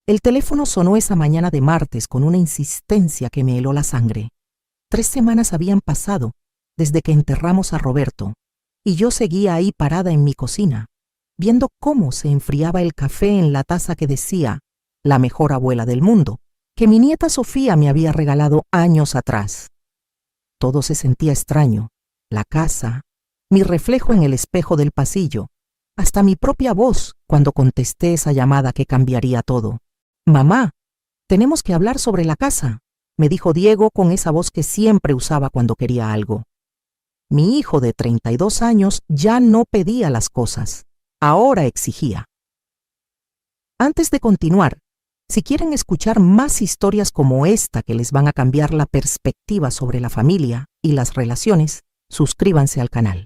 El teléfono sonó esa mañana de martes con una insistencia que me heló la sangre. 3 semanas habían pasado desde que enterramos a Roberto, y yo seguía ahí parada en mi cocina, viendo cómo se enfriaba el café en la taza que decía, la mejor abuela del mundo, que mi nieta Sofía me había regalado años atrás. Todo se sentía extraño, la casa, mi reflejo en el espejo del pasillo, hasta mi propia voz cuando contesté esa llamada que cambiaría todo. «Mamá, tenemos que hablar sobre la casa», me dijo Diego con esa voz que siempre usaba cuando quería algo. Mi hijo de 32 años ya no pedía las cosas, ahora exigía. Antes de continuar, si quieren escuchar más historias como esta que les van a cambiar la perspectiva sobre la familia y las relaciones, suscríbanse al canal.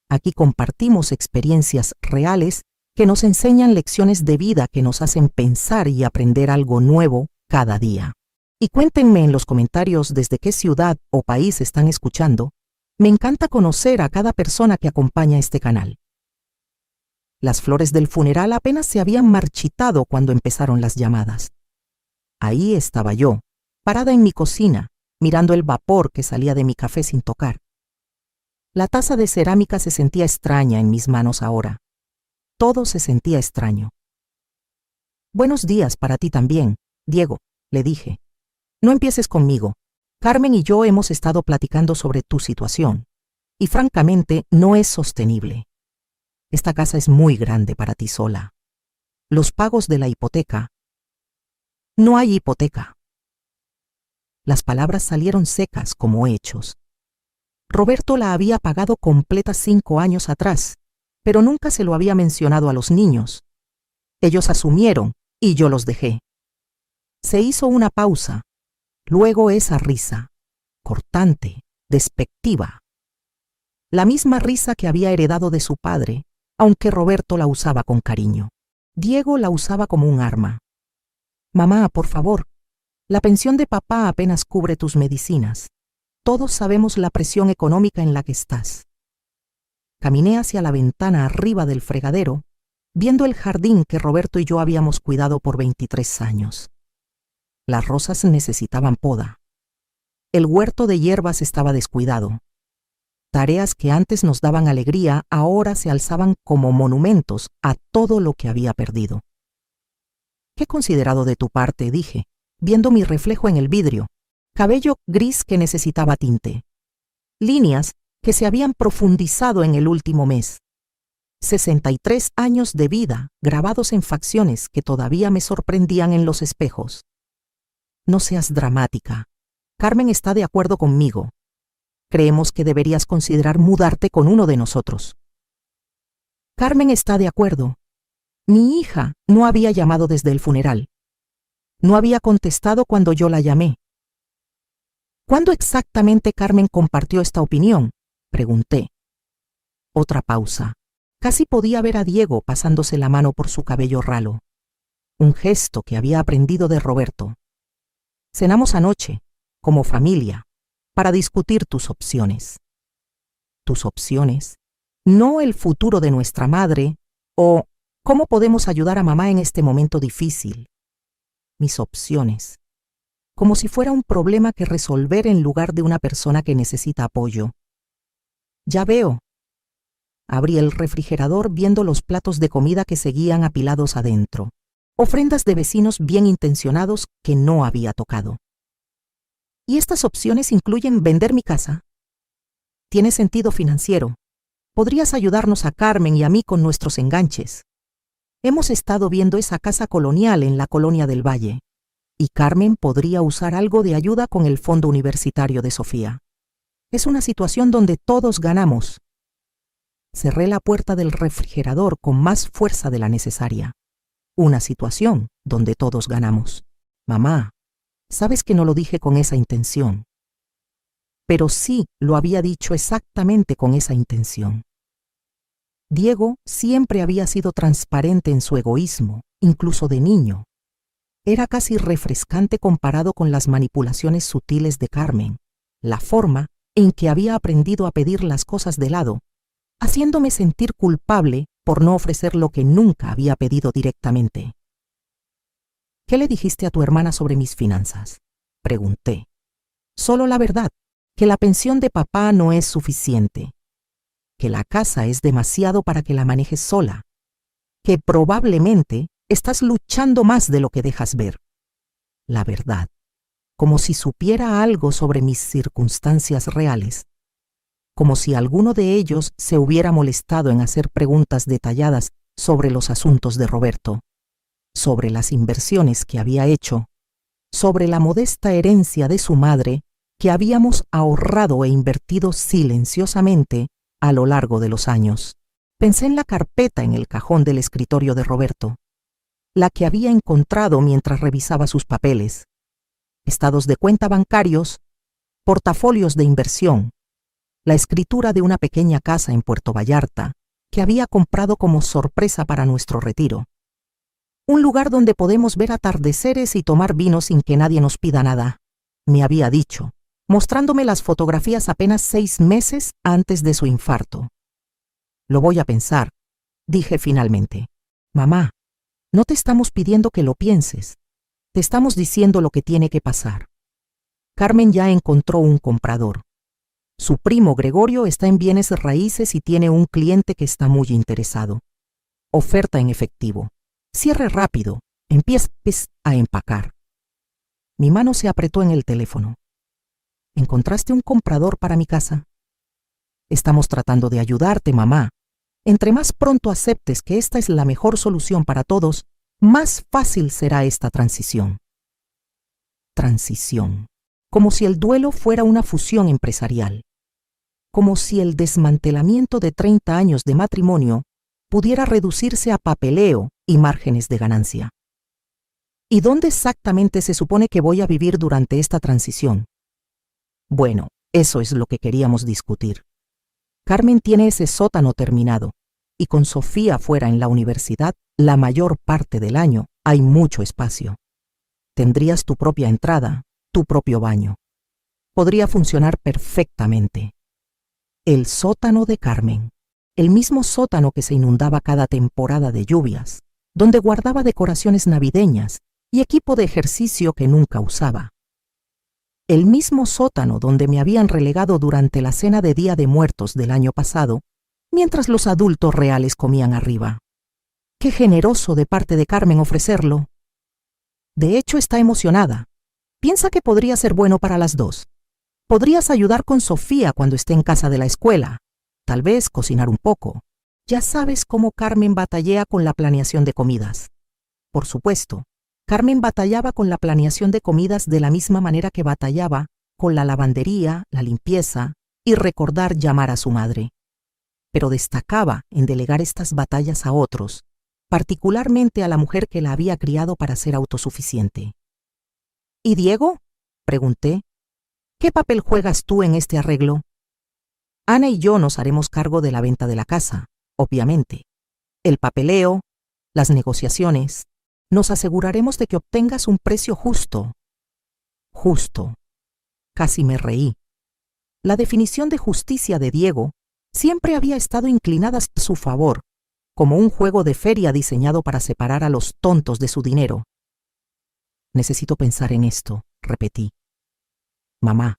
Aquí compartimos experiencias reales que nos enseñan lecciones de vida que nos hacen pensar y aprender algo nuevo cada día. Y cuéntenme en los comentarios desde qué ciudad o país están escuchando. Me encanta conocer a cada persona que acompaña este canal. Las flores del funeral apenas se habían marchitado cuando empezaron las llamadas. Ahí estaba yo, parada en mi cocina, mirando el vapor que salía de mi café sin tocar. La taza de cerámica se sentía extraña en mis manos ahora. Todo se sentía extraño. «Buenos días para ti también, Diego», le dije. «No empieces conmigo. Carmen y yo hemos estado platicando sobre tu situación, y francamente no es sostenible. Esta casa es muy grande para ti sola. Los pagos de la hipoteca. No hay hipoteca». Las palabras salieron secas como hechos. Roberto la había pagado completa 5 años atrás, pero nunca se lo había mencionado a los niños. Ellos asumieron y yo los dejé. Se hizo una pausa, luego esa risa, cortante, despectiva. La misma risa que había heredado de su padre, aunque Roberto la usaba con cariño. Diego la usaba como un arma. «Mamá, por favor, la pensión de papá apenas cubre tus medicinas. Todos sabemos la presión económica en la que estás». Caminé hacia la ventana arriba del fregadero, viendo el jardín que Roberto y yo habíamos cuidado por 23 años. Las rosas necesitaban poda. El huerto de hierbas estaba descuidado. Tareas que antes nos daban alegría ahora se alzaban como monumentos a todo lo que había perdido. «Qué considerado de tu parte», dije, viendo mi reflejo en el vidrio, cabello gris que necesitaba tinte, líneas que se habían profundizado en el último mes, 63 años de vida grabados en facciones que todavía me sorprendían en los espejos. «No seas dramática. Carmen está de acuerdo conmigo. Creemos que deberías considerar mudarte con uno de nosotros». Carmen está de acuerdo. Mi hija no había llamado desde el funeral. No había contestado cuando yo la llamé. «¿Cuándo exactamente Carmen compartió esta opinión?», pregunté. Otra pausa. Casi podía ver a Diego pasándose la mano por su cabello ralo. Un gesto que había aprendido de Roberto. «Cenamos anoche, como familia, para discutir tus opciones». Tus opciones, no el futuro de nuestra madre o cómo podemos ayudar a mamá en este momento difícil. Mis opciones, como si fuera un problema que resolver en lugar de una persona que necesita apoyo. «Ya veo». Abrí el refrigerador viendo los platos de comida que seguían apilados adentro. Ofrendas de vecinos bien intencionados que no había tocado. «¿Y estas opciones incluyen vender mi casa?» «Tiene sentido financiero. Podrías ayudarnos a Carmen y a mí con nuestros enganches. Hemos estado viendo esa casa colonial en la colonia del Valle, y Carmen podría usar algo de ayuda con el fondo universitario de Sofía. Es una situación donde todos ganamos». Cerré la puerta del refrigerador con más fuerza de la necesaria. Una situación donde todos ganamos. «Mamá, sabes que no lo dije con esa intención». Pero sí lo había dicho exactamente con esa intención. Diego siempre había sido transparente en su egoísmo, incluso de niño. Era casi refrescante comparado con las manipulaciones sutiles de Carmen, la forma en que había aprendido a pedir las cosas de lado, haciéndome sentir culpable por no ofrecer lo que nunca había pedido directamente. ¿Qué le dijiste a tu hermana sobre mis finanzas? Pregunté. Solo la verdad, que la pensión de papá no es suficiente, que la casa es demasiado para que la manejes sola, que probablemente estás luchando más de lo que dejas ver. La verdad, como si supiera algo sobre mis circunstancias reales, como si alguno de ellos se hubiera molestado en hacer preguntas detalladas sobre los asuntos de Roberto, sobre las inversiones que había hecho, sobre la modesta herencia de su madre que habíamos ahorrado e invertido silenciosamente a lo largo de los años. Pensé en la carpeta en el cajón del escritorio de Roberto, la que había encontrado mientras revisaba sus papeles, estados de cuenta bancarios, portafolios de inversión, la escritura de una pequeña casa en Puerto Vallarta que había comprado como sorpresa para nuestro retiro. Un lugar donde podemos ver atardeceres y tomar vino sin que nadie nos pida nada, me había dicho, mostrándome las fotografías apenas 6 meses antes de su infarto. Lo voy a pensar, dije finalmente. Mamá, no te estamos pidiendo que lo pienses, te estamos diciendo lo que tiene que pasar. Carmen ya encontró un comprador. Su primo Gregorio está en bienes raíces y tiene un cliente que está muy interesado. Oferta en efectivo. Cierre rápido, empieces a empacar. Mi mano se apretó en el teléfono. ¿Encontraste un comprador para mi casa? Estamos tratando de ayudarte, mamá. Entre más pronto aceptes que esta es la mejor solución para todos, más fácil será esta transición. Transición. Como si el duelo fuera una fusión empresarial. Como si el desmantelamiento de 30 años de matrimonio pudiera reducirse a papeleo y márgenes de ganancia. ¿Y dónde exactamente se supone que voy a vivir durante esta transición? Bueno, eso es lo que queríamos discutir. Carmen tiene ese sótano terminado, y con Sofía fuera en la universidad, la mayor parte del año hay mucho espacio. Tendrías tu propia entrada, tu propio baño. Podría funcionar perfectamente. El sótano de Carmen, el mismo sótano que se inundaba cada temporada de lluvias, donde guardaba decoraciones navideñas y equipo de ejercicio que nunca usaba. El mismo sótano donde me habían relegado durante la cena de Día de Muertos del año pasado, mientras los adultos reales comían arriba. Qué generoso de parte de Carmen ofrecerlo. De hecho, está emocionada. Piensa que podría ser bueno para las dos. Podrías ayudar con Sofía cuando esté en casa de la escuela. Tal vez cocinar un poco. Ya sabes cómo Carmen batallea con la planeación de comidas. Por supuesto, Carmen batallaba con la planeación de comidas de la misma manera que batallaba con la lavandería, la limpieza y recordar llamar a su madre. Pero destacaba en delegar estas batallas a otros, particularmente a la mujer que la había criado para ser autosuficiente. ¿Y Diego? Pregunté. ¿Qué papel juegas tú en este arreglo? Ana y yo nos haremos cargo de la venta de la casa, obviamente. El papeleo, las negociaciones. Nos aseguraremos de que obtengas un precio justo. Justo. Casi me reí. La definición de justicia de Diego siempre había estado inclinada a su favor, como un juego de feria diseñado para separar a los tontos de su dinero. Necesito pensar en esto, repetí. Mamá,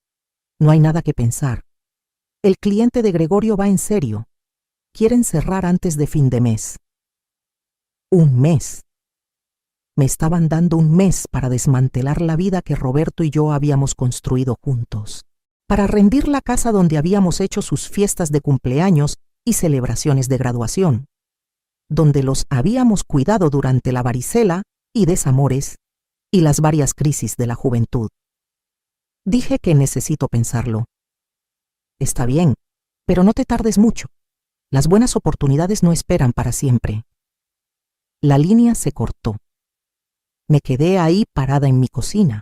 no hay nada que pensar. El cliente de Gregorio va en serio. Quieren cerrar antes de fin de mes. Un mes. Me estaban dando un mes para desmantelar la vida que Roberto y yo habíamos construido juntos, para rendir la casa donde habíamos hecho sus fiestas de cumpleaños y celebraciones de graduación, donde los habíamos cuidado durante la varicela y desamores y las varias crisis de la juventud. Dije que necesito pensarlo. Está bien, pero no te tardes mucho. Las buenas oportunidades no esperan para siempre. La línea se cortó. Me quedé ahí parada en mi cocina,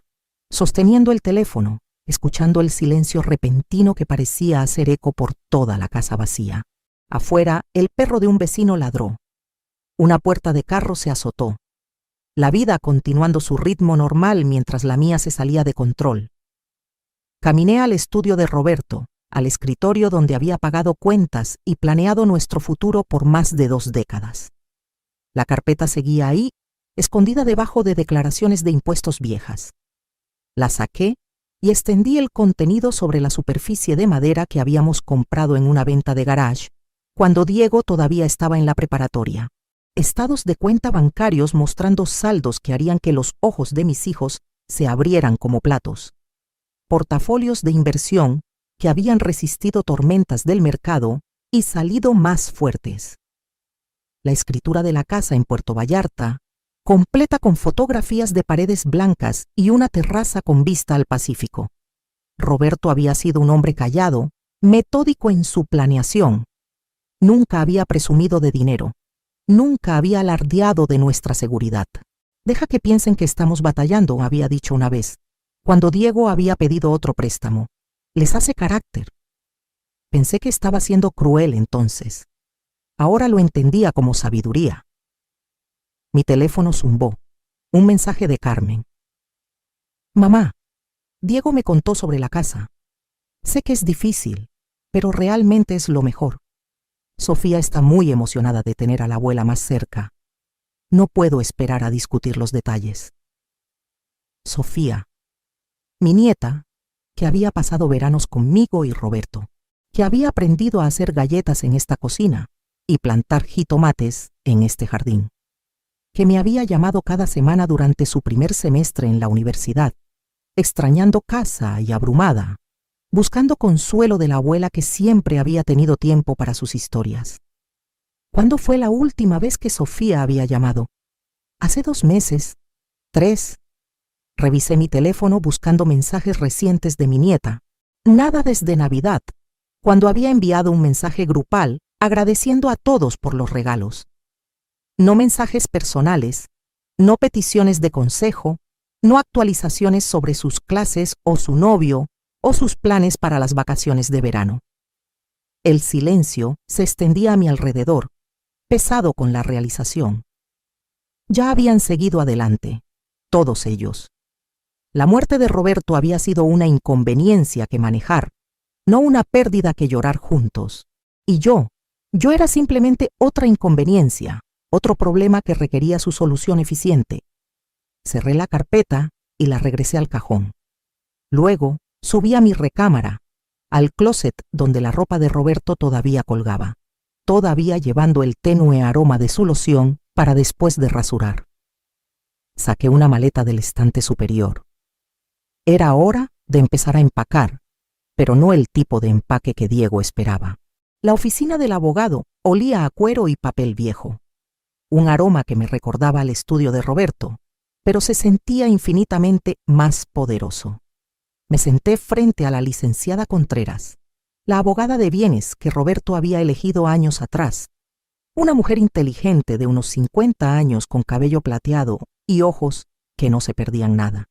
sosteniendo el teléfono, escuchando el silencio repentino que parecía hacer eco por toda la casa vacía. Afuera, el perro de un vecino ladró. Una puerta de carro se azotó. La vida continuando su ritmo normal mientras la mía se salía de control. Caminé al estudio de Roberto, al escritorio donde había pagado cuentas y planeado nuestro futuro por más de 2 décadas. La carpeta seguía ahí, escondida debajo de declaraciones de impuestos viejas. La saqué y extendí el contenido sobre la superficie de madera que habíamos comprado en una venta de garage, cuando Diego todavía estaba en la preparatoria. Estados de cuenta bancarios mostrando saldos que harían que los ojos de mis hijos se abrieran como platos. Portafolios de inversión que habían resistido tormentas del mercado y salido más fuertes. La escritura de la casa en Puerto Vallarta, completa con fotografías de paredes blancas y una terraza con vista al Pacífico. Roberto había sido un hombre callado, metódico en su planeación. Nunca había presumido de dinero. Nunca había alardeado de nuestra seguridad. Deja que piensen que estamos batallando, había dicho una vez, cuando Diego había pedido otro préstamo. Les hace carácter. Pensé que estaba siendo cruel entonces. Ahora lo entendía como sabiduría. Mi teléfono zumbó. Un mensaje de Carmen. Mamá, Diego me contó sobre la casa. Sé que es difícil, pero realmente es lo mejor. Sofía está muy emocionada de tener a la abuela más cerca. No puedo esperar a discutir los detalles. Sofía, mi nieta, que había pasado veranos conmigo y Roberto, que había aprendido a hacer galletas en esta cocina y plantar jitomates en este jardín, que me había llamado cada semana durante su primer semestre en la universidad, extrañando casa y abrumada, buscando consuelo de la abuela que siempre había tenido tiempo para sus historias. ¿Cuándo fue la última vez que Sofía había llamado? Hace 2 meses, 3. Revisé mi teléfono buscando mensajes recientes de mi nieta. Nada desde Navidad, cuando había enviado un mensaje grupal agradeciendo a todos por los regalos. No mensajes personales, no peticiones de consejo, no actualizaciones sobre sus clases o su novio o sus planes para las vacaciones de verano. El silencio se extendía a mi alrededor, pesado con la realización. Ya habían seguido adelante, todos ellos. La muerte de Roberto había sido una inconveniencia que manejar, no una pérdida que llorar juntos. Y yo era simplemente otra inconveniencia, otro problema que requería su solución eficiente. Cerré la carpeta y la regresé al cajón. Luego subí a mi recámara, al closet donde la ropa de Roberto todavía colgaba, todavía llevando el tenue aroma de su loción para después de rasurar. Saqué una maleta del estante superior. Era hora de empezar a empacar, pero no el tipo de empaque que Diego esperaba. La oficina del abogado olía a cuero y papel viejo, un aroma que me recordaba al estudio de Roberto, pero se sentía infinitamente más poderoso. Me senté frente a la licenciada Contreras, la abogada de bienes que Roberto había elegido años atrás, una mujer inteligente de unos 50 años con cabello plateado y ojos que no se perdían nada.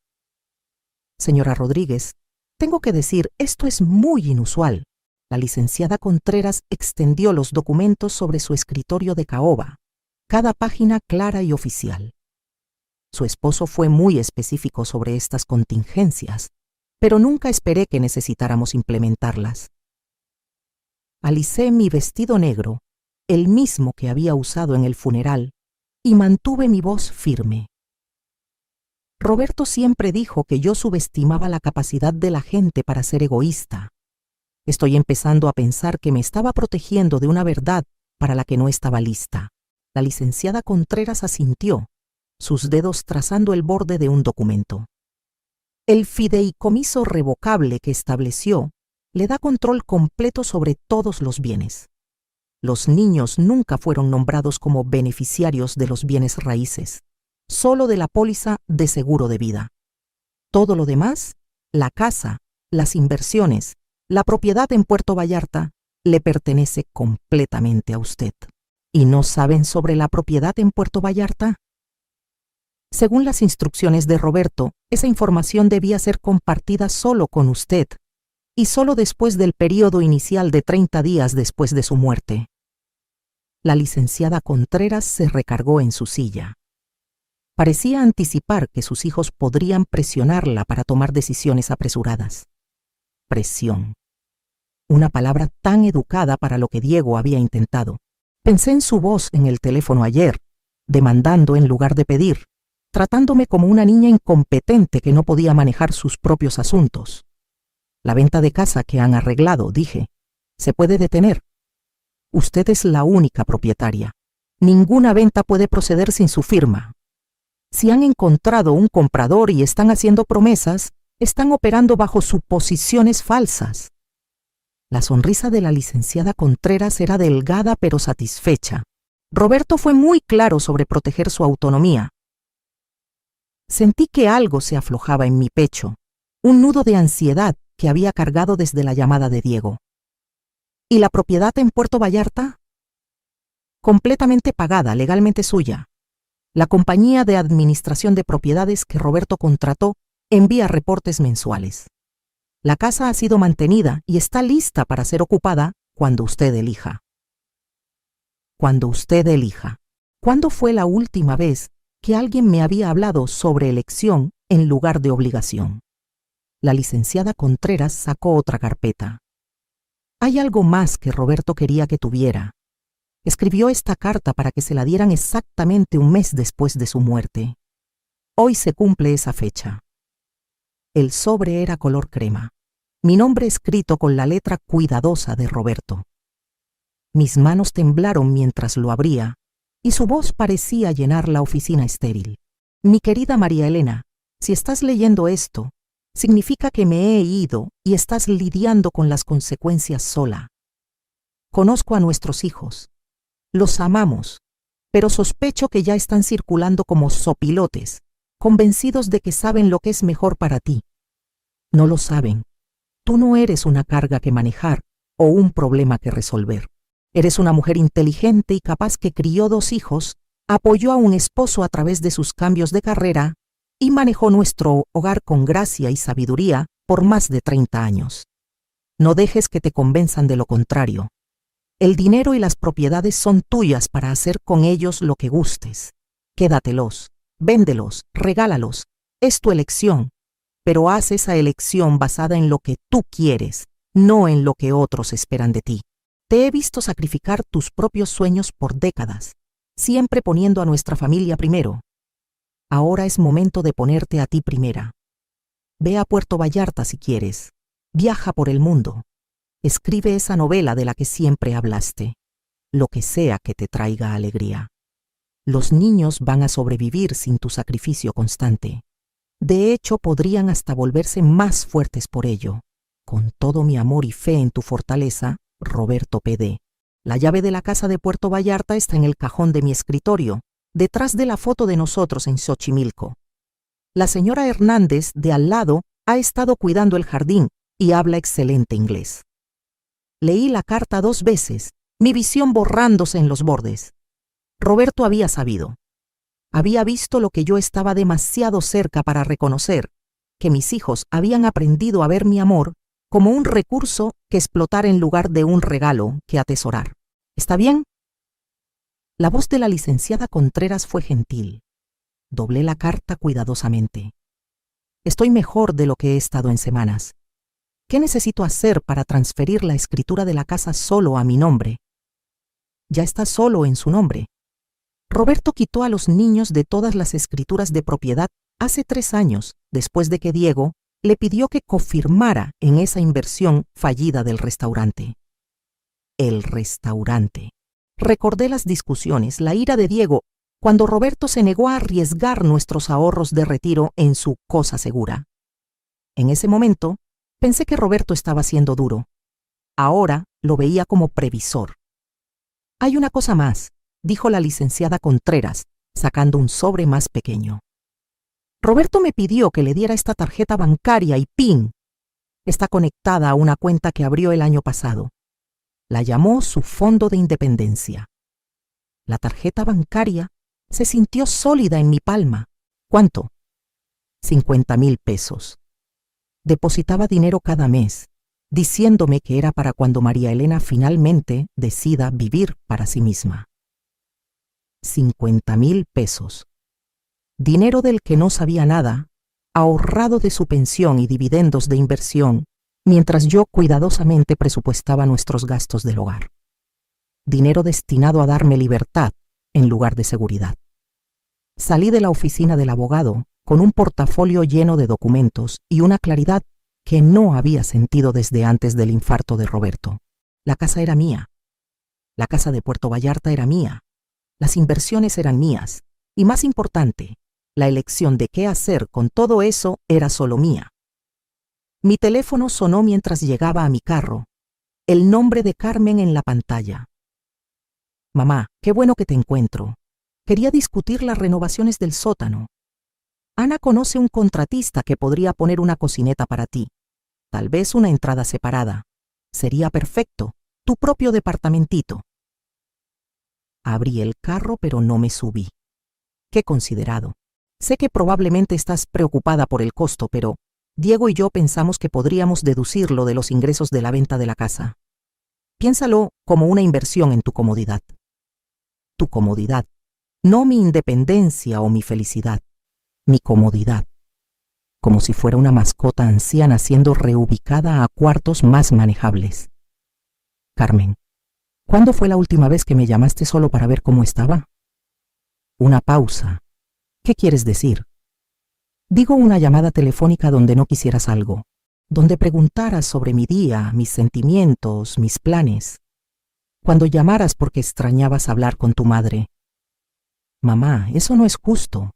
Señora Rodríguez, tengo que decir, esto es muy inusual. La licenciada Contreras extendió los documentos sobre su escritorio de caoba, cada página clara y oficial. Su esposo fue muy específico sobre estas contingencias, pero nunca esperé que necesitáramos implementarlas. Alicé mi vestido negro, el mismo que había usado en el funeral, y mantuve mi voz firme. Roberto siempre dijo que yo subestimaba la capacidad de la gente para ser egoísta. Estoy empezando a pensar que me estaba protegiendo de una verdad para la que no estaba lista. La licenciada Contreras asintió, sus dedos trazando el borde de un documento. El fideicomiso revocable que estableció le da control completo sobre todos los bienes. Los niños nunca fueron nombrados como beneficiarios de los bienes raíces, solo de la póliza de seguro de vida. Todo lo demás, la casa, las inversiones, la propiedad en Puerto Vallarta, le pertenece completamente a usted. ¿Y no saben sobre la propiedad en Puerto Vallarta? Según las instrucciones de Roberto, esa información debía ser compartida solo con usted, y solo después del periodo inicial de 30 días después de su muerte. La licenciada Contreras se recargó en su silla. Parecía anticipar que sus hijos podrían presionarla para tomar decisiones apresuradas. Presión. Una palabra tan educada para lo que Diego había intentado. Pensé en su voz en el teléfono ayer, demandando en lugar de pedir, tratándome como una niña incompetente que no podía manejar sus propios asuntos. La venta de casa que han arreglado, dije, ¿se puede detener? Usted es la única propietaria. Ninguna venta puede proceder sin su firma. Si han encontrado un comprador y están haciendo promesas, están operando bajo suposiciones falsas. La sonrisa de la licenciada Contreras era delgada pero satisfecha. Roberto fue muy claro sobre proteger su autonomía. Sentí que algo se aflojaba en mi pecho, un nudo de ansiedad que había cargado desde la llamada de Diego. ¿Y la propiedad en Puerto Vallarta? Completamente pagada, legalmente suya. La compañía de administración de propiedades que Roberto contrató envía reportes mensuales. La casa ha sido mantenida y está lista para ser ocupada cuando usted elija. Cuando usted elija. ¿Cuándo fue la última vez que alguien me había hablado sobre elección en lugar de obligación? La licenciada Contreras sacó otra carpeta. Hay algo más que Roberto quería que tuviera. Escribió esta carta para que se la dieran exactamente un mes después de su muerte. Hoy se cumple esa fecha. El sobre era color crema. Mi nombre escrito con la letra cuidadosa de Roberto. Mis manos temblaron mientras lo abría, y su voz parecía llenar la oficina estéril. Mi querida María Elena, si estás leyendo esto, significa que me he ido y estás lidiando con las consecuencias sola. Conozco a nuestros hijos. Los amamos, pero sospecho que ya están circulando como zopilotes, convencidos de que saben lo que es mejor para ti. No lo saben. Tú no eres una carga que manejar o un problema que resolver. Eres una mujer inteligente y capaz que crió 2 hijos, apoyó a un esposo a través de sus cambios de carrera y manejó nuestro hogar con gracia y sabiduría por más de 30 años. No dejes que te convenzan de lo contrario. El dinero y las propiedades son tuyas para hacer con ellos lo que gustes. Quédatelos, véndelos, regálalos. Es tu elección, pero haz esa elección basada en lo que tú quieres, no en lo que otros esperan de ti. Te he visto sacrificar tus propios sueños por décadas, siempre poniendo a nuestra familia primero. Ahora es momento de ponerte a ti primera. Ve a Puerto Vallarta si quieres. Viaja por el mundo. Escribe esa novela de la que siempre hablaste. Lo que sea que te traiga alegría. Los niños van a sobrevivir sin tu sacrificio constante. De hecho, podrían hasta volverse más fuertes por ello. Con todo mi amor y fe en tu fortaleza, Roberto P.D. La llave de la casa de Puerto Vallarta está en el cajón de mi escritorio, detrás de la foto de nosotros en Xochimilco. La señora Hernández, de al lado, ha estado cuidando el jardín y habla excelente inglés. Leí la carta 2 veces, mi visión borrándose en los bordes. Roberto había sabido. Había visto lo que yo estaba demasiado cerca para reconocer, que mis hijos habían aprendido a ver mi amor como un recurso que explotar en lugar de un regalo que atesorar. ¿Está bien? La voz de la licenciada Contreras fue gentil. Doblé la carta cuidadosamente. Estoy mejor de lo que he estado en semanas. ¿Qué necesito hacer para transferir la escritura de la casa solo a mi nombre? Ya está solo en su nombre. Roberto quitó a los niños de todas las escrituras de propiedad hace 3 años, después de que Diego le pidió que confirmara en esa inversión fallida del restaurante. El restaurante. Recordé las discusiones, la ira de Diego, cuando Roberto se negó a arriesgar nuestros ahorros de retiro en su cosa segura. En ese momento, pensé que Roberto estaba siendo duro. Ahora lo veía como previsor. Hay una cosa más, dijo la licenciada Contreras, sacando un sobre más pequeño. Roberto me pidió que le diera esta tarjeta bancaria y PIN. Está conectada a una cuenta que abrió el año pasado. La llamó su fondo de independencia. La tarjeta bancaria se sintió sólida en mi palma. ¿Cuánto? 50,000 pesos. Depositaba dinero cada mes, diciéndome que era para cuando María Elena finalmente decida vivir para sí misma. 50,000 pesos. Dinero del que no sabía nada, ahorrado de su pensión y dividendos de inversión, mientras yo cuidadosamente presupuestaba nuestros gastos del hogar. Dinero destinado a darme libertad en lugar de seguridad. Salí de la oficina del abogado con un portafolio lleno de documentos y una claridad que no había sentido desde antes del infarto de Roberto. La casa era mía. La casa de Puerto Vallarta era mía. Las inversiones eran mías. Y más importante, la elección de qué hacer con todo eso era solo mía. Mi teléfono sonó mientras llegaba a mi carro. El nombre de Carmen en la pantalla. Mamá, qué bueno que te encuentro. Quería discutir las renovaciones del sótano. Ana conoce un contratista que podría poner una cocineta para ti. Tal vez una entrada separada. Sería perfecto, tu propio departamentito. Abrí el carro, pero no me subí. Qué considerado. Sé que probablemente estás preocupada por el costo, pero Diego y yo pensamos que podríamos deducirlo de los ingresos de la venta de la casa. Piénsalo como una inversión en tu comodidad. Tu comodidad, no mi independencia o mi felicidad, mi comodidad. Como si fuera una mascota anciana siendo reubicada a cuartos más manejables. Carmen, ¿cuándo fue la última vez que me llamaste solo para ver cómo estaba? Una pausa. ¿Qué quieres decir? Digo una llamada telefónica donde no quisieras algo, donde preguntaras sobre mi día, mis sentimientos, mis planes. Cuando llamaras porque extrañabas hablar con tu madre. Mamá, eso no es justo.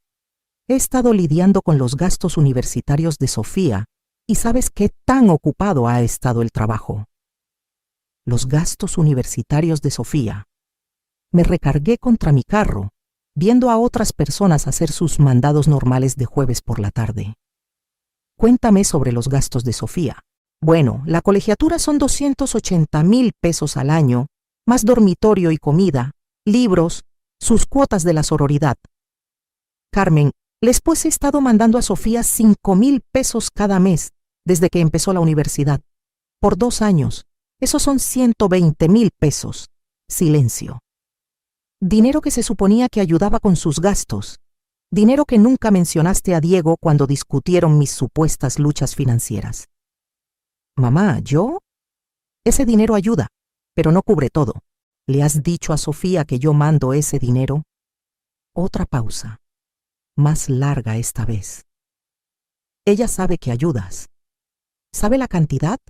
He estado lidiando con los gastos universitarios de Sofía y sabes qué tan ocupado ha estado el trabajo. Los gastos universitarios de Sofía. Me recargué contra mi carro, viendo a otras personas hacer sus mandados normales de jueves por la tarde. Cuéntame sobre los gastos de Sofía. Bueno, la colegiatura son 280,000 pesos al año, más dormitorio y comida, libros, sus cuotas de la sororidad. Carmen, después he estado mandando a Sofía 5,000 pesos cada mes desde que empezó la universidad. Por 2 años. Esos son 120,000 pesos. Silencio. Dinero que se suponía que ayudaba con sus gastos. Dinero que nunca mencionaste a Diego cuando discutieron mis supuestas luchas financieras. Mamá, ¿yo? Ese dinero ayuda, pero no cubre todo. ¿Le has dicho a Sofía que yo mando ese dinero? Otra pausa. Más larga esta vez. Ella sabe que ayudas. ¿Sabe la cantidad?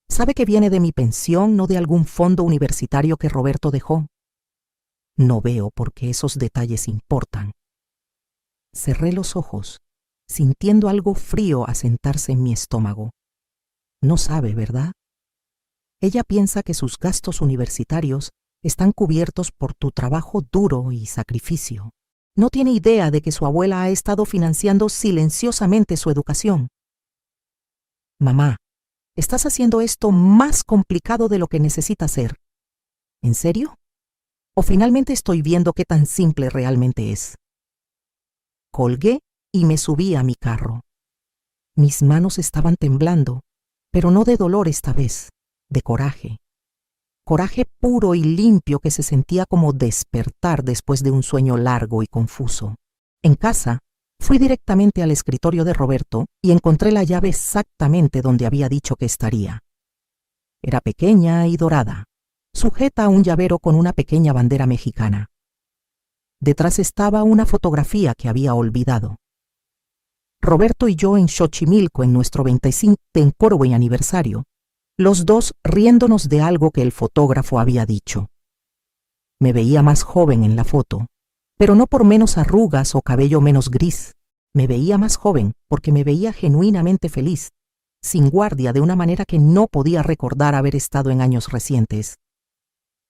¿Sabe que viene de mi pensión, no de algún fondo universitario que Roberto dejó? No veo por qué esos detalles importan. Cerré los ojos, sintiendo algo frío asentarse en mi estómago. No sabe, ¿verdad? Ella piensa que sus gastos universitarios están cubiertos por tu trabajo duro y sacrificio. No tiene idea de que su abuela ha estado financiando silenciosamente su educación. Mamá, estás haciendo esto más complicado de lo que necesita ser. ¿En serio? ¿O finalmente estoy viendo qué tan simple realmente es? Colgué y me subí a mi carro. Mis manos estaban temblando, pero no de dolor esta vez, de coraje. Coraje puro y limpio que se sentía como despertar después de un sueño largo y confuso. En casa, fui directamente al escritorio de Roberto y encontré la llave exactamente donde había dicho que estaría. Era pequeña y dorada, sujeta a un llavero con una pequeña bandera mexicana. Detrás estaba una fotografía que había olvidado. Roberto y yo en Xochimilco en nuestro 25 aniversario, los dos riéndonos de algo que el fotógrafo había dicho. Me veía más joven en la foto, pero no por menos arrugas o cabello menos gris. Me veía más joven porque me veía genuinamente feliz, sin guardia de una manera que no podía recordar haber estado en años recientes.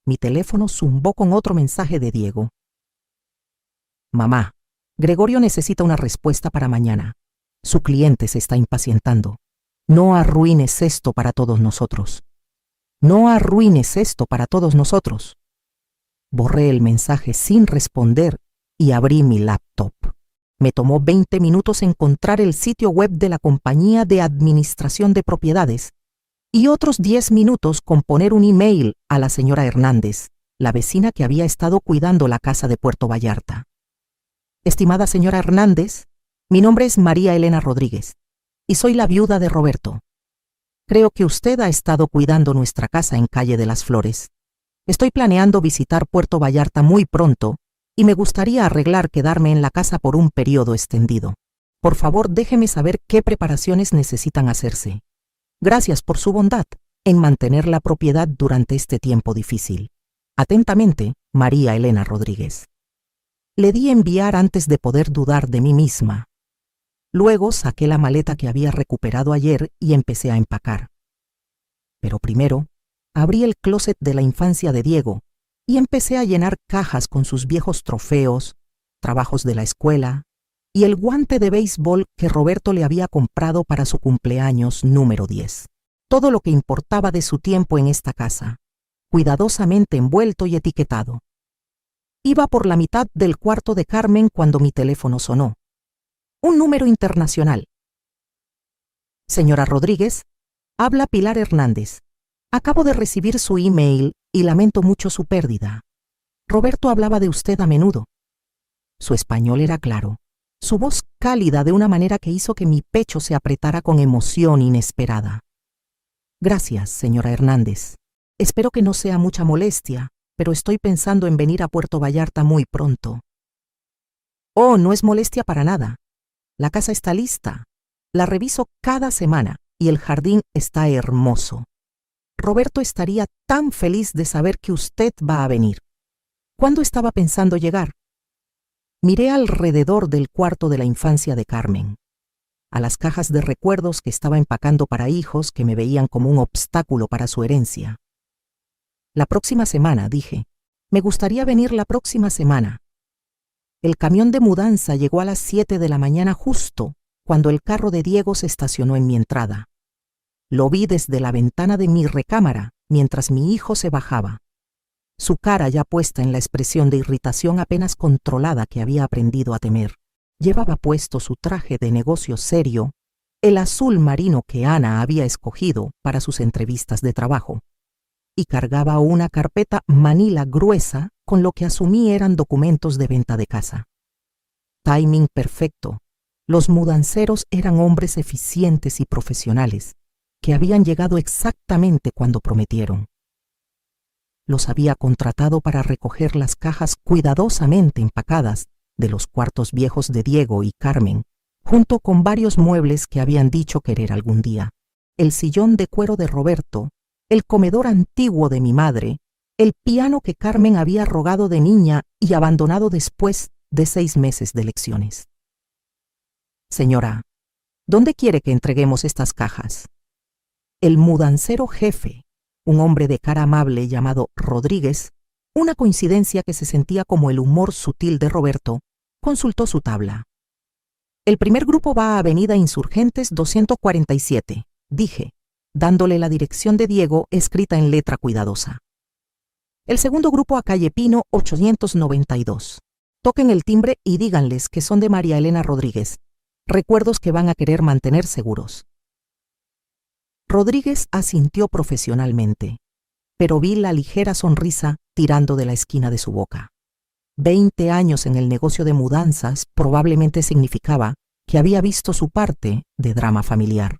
Mi teléfono zumbó con otro mensaje de Diego. Mamá, Gregorio necesita una respuesta para mañana. Su cliente se está impacientando. No arruines esto para todos nosotros. No arruines esto para todos nosotros. Borré el mensaje sin responder y abrí mi laptop. Me tomó 20 minutos encontrar el sitio web de la compañía de administración de propiedades y otros 10 minutos con poner un email a la señora Hernández, la vecina que había estado cuidando la casa de Puerto Vallarta. Estimada señora Hernández, mi nombre es María Elena Rodríguez y soy la viuda de Roberto. Creo que usted ha estado cuidando nuestra casa en Calle de las Flores. Estoy planeando visitar Puerto Vallarta muy pronto y me gustaría arreglar quedarme en la casa por un periodo extendido. Por favor, déjeme saber qué preparaciones necesitan hacerse. Gracias por su bondad en mantener la propiedad durante este tiempo difícil. Atentamente, María Elena Rodríguez. Le di enviar antes de poder dudar de mí misma. Luego saqué la maleta que había recuperado ayer y empecé a empacar. Pero primero, abrí el closet de la infancia de Diego y empecé a llenar cajas con sus viejos trofeos, trabajos de la escuela y el guante de béisbol que Roberto le había comprado para su cumpleaños número 10. Todo lo que importaba de su tiempo en esta casa, cuidadosamente envuelto y etiquetado. Iba por la mitad del cuarto de Carmen cuando mi teléfono sonó. Un número internacional. Señora Rodríguez, habla Pilar Hernández. Acabo de recibir su email y lamento mucho su pérdida. Roberto hablaba de usted a menudo. Su español era claro, su voz cálida de una manera que hizo que mi pecho se apretara con emoción inesperada. Gracias, señora Hernández. Espero que no sea mucha molestia, pero estoy pensando en venir a Puerto Vallarta muy pronto. Oh, no es molestia para nada. La casa está lista. La reviso cada semana y el jardín está hermoso. Roberto estaría tan feliz de saber que usted va a venir. ¿Cuándo estaba pensando llegar? Miré alrededor del cuarto de la infancia de Carmen, a las cajas de recuerdos que estaba empacando para hijos que me veían como un obstáculo para su herencia. La próxima semana, dije. Me gustaría venir la próxima semana. El camión de mudanza llegó a las 7 de la mañana justo cuando el carro de Diego se estacionó en mi entrada. Lo vi desde la ventana de mi recámara mientras mi hijo se bajaba. Su cara ya puesta en la expresión de irritación apenas controlada que había aprendido a temer. Llevaba puesto su traje de negocio serio, el azul marino que Ana había escogido para sus entrevistas de trabajo, y cargaba una carpeta manila gruesa con lo que asumí eran documentos de venta de casa. Timing perfecto. Los mudanceros eran hombres eficientes y profesionales, que habían llegado exactamente cuando prometieron. Los había contratado para recoger las cajas cuidadosamente empacadas de los cuartos viejos de Diego y Carmen, junto con varios muebles que habían dicho querer algún día. El sillón de cuero de Roberto, el comedor antiguo de mi madre, el piano que Carmen había rogado de niña y abandonado después de 6 meses de lecciones. Señora, ¿dónde quiere que entreguemos estas cajas? El mudancero jefe, un hombre de cara amable llamado Rodríguez, una coincidencia que se sentía como el humor sutil de Roberto, consultó su tabla. El primer grupo va a Avenida Insurgentes 247, dije, dándole la dirección de Diego escrita en letra cuidadosa. El segundo grupo a Calle Pino 892. Toquen el timbre y díganles que son de María Elena Rodríguez, recuerdos que van a querer mantener seguros. Rodríguez asintió profesionalmente, pero vi la ligera sonrisa tirando de la esquina de su boca. 20 años en el negocio de mudanzas probablemente significaba que había visto su parte de drama familiar.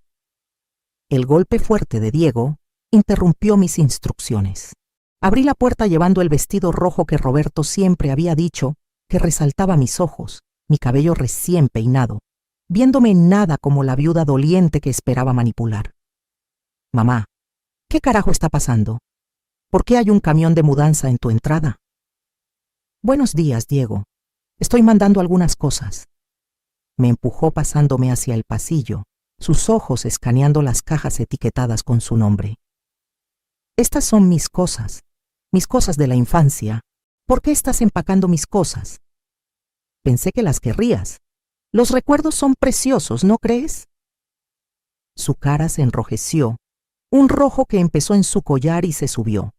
El golpe fuerte de Diego interrumpió mis instrucciones. Abrí la puerta llevando el vestido rojo que Roberto siempre había dicho que resaltaba mis ojos, mi cabello recién peinado, viéndome nada como la viuda doliente que esperaba manipular. Mamá, ¿qué carajo está pasando? ¿Por qué hay un camión de mudanza en tu entrada? Buenos días, Diego. Estoy mandando algunas cosas. Me empujó pasándome hacia el pasillo, sus ojos escaneando las cajas etiquetadas con su nombre. Estas son mis cosas de la infancia. ¿Por qué estás empacando mis cosas? Pensé que las querrías. Los recuerdos son preciosos, ¿no crees? Su cara se enrojeció, un rojo que empezó en su collar y se subió.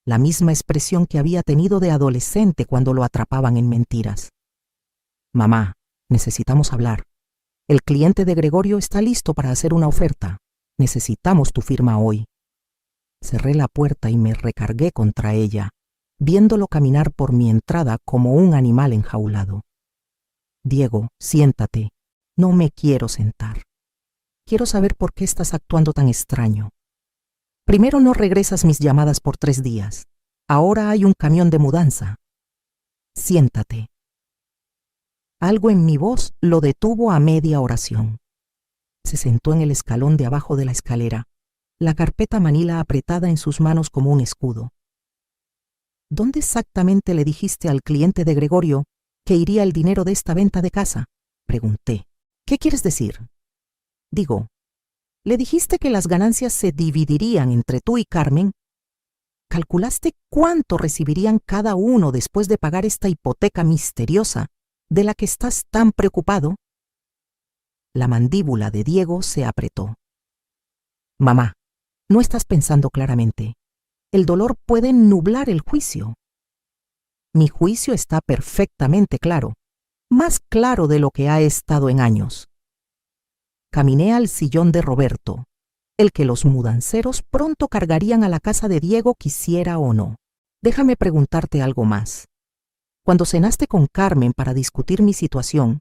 La misma expresión que había tenido de adolescente cuando lo atrapaban en mentiras. Mamá, necesitamos hablar. El cliente de Gregorio está listo para hacer una oferta. Necesitamos tu firma hoy. Cerré la puerta y me recargué contra ella, viéndolo caminar por mi entrada como un animal enjaulado. Diego, siéntate. No me quiero sentar. Quiero saber por qué estás actuando tan extraño. Primero no regresas mis llamadas por 3 días. Ahora hay un camión de mudanza. Siéntate. Algo en mi voz lo detuvo a media oración. Se sentó en el escalón de abajo de la escalera, la carpeta manila apretada en sus manos como un escudo. ¿Dónde exactamente le dijiste al cliente de Gregorio que iría el dinero de esta venta de casa? Pregunté. ¿Qué quieres decir? Digo, ¿le dijiste que las ganancias se dividirían entre tú y Carmen? ¿Calculaste cuánto recibirían cada uno después de pagar esta hipoteca misteriosa de la que estás tan preocupado? La mandíbula de Diego se apretó. Mamá, no estás pensando claramente. El dolor puede nublar el juicio. Mi juicio está perfectamente claro, más claro de lo que ha estado en años. Caminé al sillón de Roberto, el que los mudanceros pronto cargarían a la casa de Diego, quisiera o no. Déjame preguntarte algo más. Cuando cenaste con Carmen para discutir mi situación,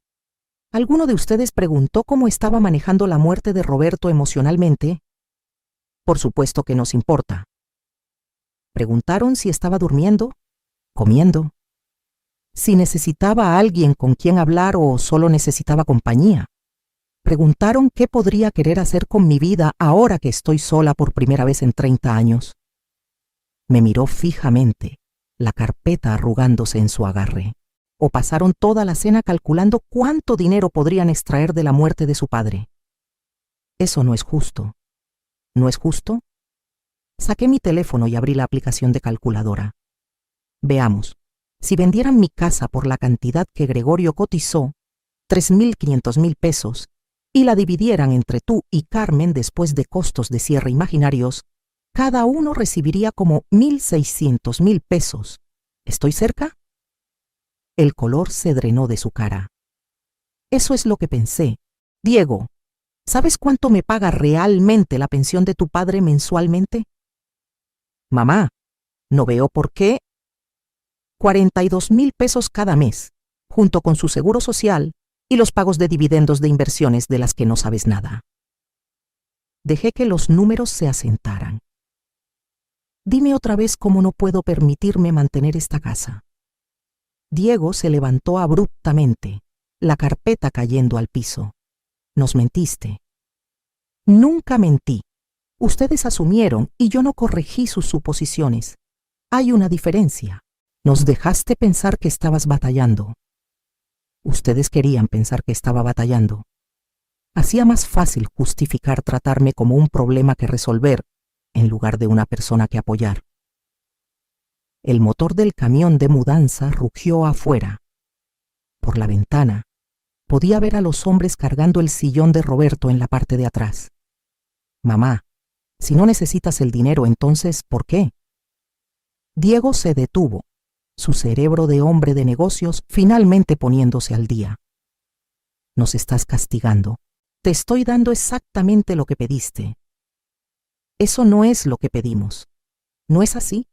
¿alguno de ustedes preguntó cómo estaba manejando la muerte de Roberto emocionalmente? Por supuesto que nos importa. ¿Preguntaron si estaba durmiendo, comiendo, si necesitaba a alguien con quien hablar o solo necesitaba compañía? ¿Preguntaron qué podría querer hacer con mi vida ahora que estoy sola por primera vez en 30 años? Me miró fijamente, la carpeta arrugándose en su agarre. ¿O pasaron toda la cena calculando cuánto dinero podrían extraer de la muerte de su padre? Eso no es justo. ¿No es justo? Saqué mi teléfono y abrí la aplicación de calculadora. Veamos, si vendieran mi casa por la cantidad que Gregorio cotizó, 3.500.000 pesos, y la dividieran entre tú y Carmen después de costos de cierre imaginarios, cada uno recibiría como 1.600.000 pesos. ¿Estoy cerca? El color se drenó de su cara. Eso es lo que pensé. Diego, ¿sabes cuánto me paga realmente la pensión de tu padre mensualmente? Mamá, no veo por qué. 42.000 pesos cada mes, junto con su seguro social y los pagos de dividendos de inversiones de las que no sabes nada. Dejé que los números se asentaran. Dime otra vez cómo no puedo permitirme mantener esta casa. Diego se levantó abruptamente, la carpeta cayendo al piso. Nos mentiste. Nunca mentí. Ustedes asumieron y yo no corregí sus suposiciones. Hay una diferencia. Nos dejaste pensar que estabas batallando. Ustedes querían pensar que estaba batallando. Hacía más fácil justificar tratarme como un problema que resolver, en lugar de una persona que apoyar. El motor del camión de mudanza rugió afuera. Por la ventana, podía ver a los hombres cargando el sillón de Roberto en la parte de atrás. Mamá, si no necesitas el dinero, entonces, ¿por qué? Diego se detuvo, su cerebro de hombre de negocios finalmente poniéndose al día. Nos estás castigando. Te estoy dando exactamente lo que pediste. Eso no es lo que pedimos. ¿No es así?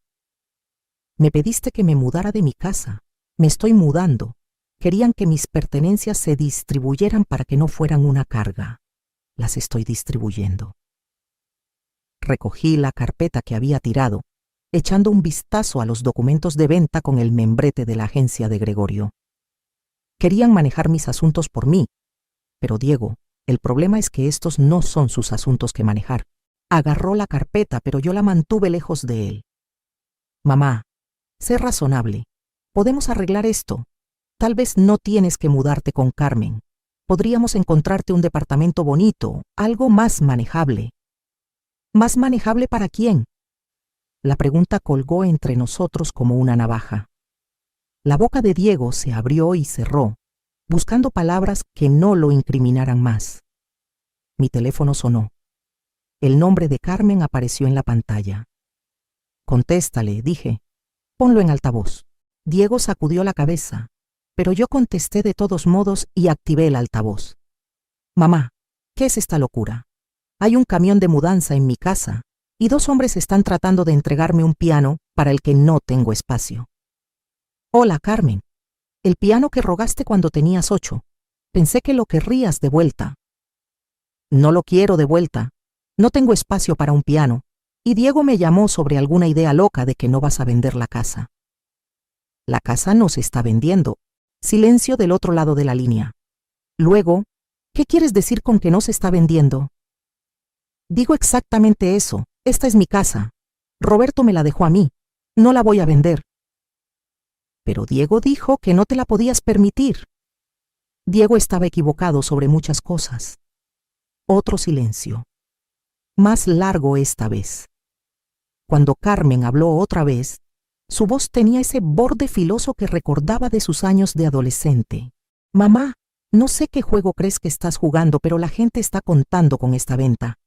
Me pediste que me mudara de mi casa. Me estoy mudando. Querían que mis pertenencias se distribuyeran para que no fueran una carga. Las estoy distribuyendo. Recogí la carpeta que había tirado, echando un vistazo a los documentos de venta con el membrete de la agencia de Gregorio. Querían manejar mis asuntos por mí, pero Diego, el problema es que estos no son sus asuntos que manejar. Agarró la carpeta, pero yo la mantuve lejos de él. Mamá, sé razonable. Podemos arreglar esto. Tal vez no tienes que mudarte con Carmen. Podríamos encontrarte un departamento bonito, algo más manejable. ¿Más manejable para quién? La pregunta colgó entre nosotros como una navaja. La boca de Diego se abrió y cerró, buscando palabras que no lo incriminaran más. Mi teléfono sonó. El nombre de Carmen apareció en la pantalla. Contéstale, dije. Ponlo en altavoz. Diego sacudió la cabeza, pero yo contesté de todos modos y activé el altavoz. Mamá, ¿qué es esta locura? Hay un camión de mudanza en mi casa y 2 hombres están tratando de entregarme un piano para el que no tengo espacio. Hola, Carmen. El piano que rogaste cuando tenías 8. Pensé que lo querrías de vuelta. No lo quiero de vuelta. No tengo espacio para un piano. Y Diego me llamó sobre alguna idea loca de que no vas a vender la casa. La casa no se está vendiendo. Silencio del otro lado de la línea. Luego, ¿qué quieres decir con que no se está vendiendo? Digo exactamente eso. Esta es mi casa. Roberto me la dejó a mí. No la voy a vender. Pero Diego dijo que no te la podías permitir. Diego estaba equivocado sobre muchas cosas. Otro silencio. Más largo esta vez. Cuando Carmen habló otra vez, su voz tenía ese borde filoso que recordaba de sus años de adolescente. Mamá, no sé qué juego crees que estás jugando, pero la gente está contando con esta venta.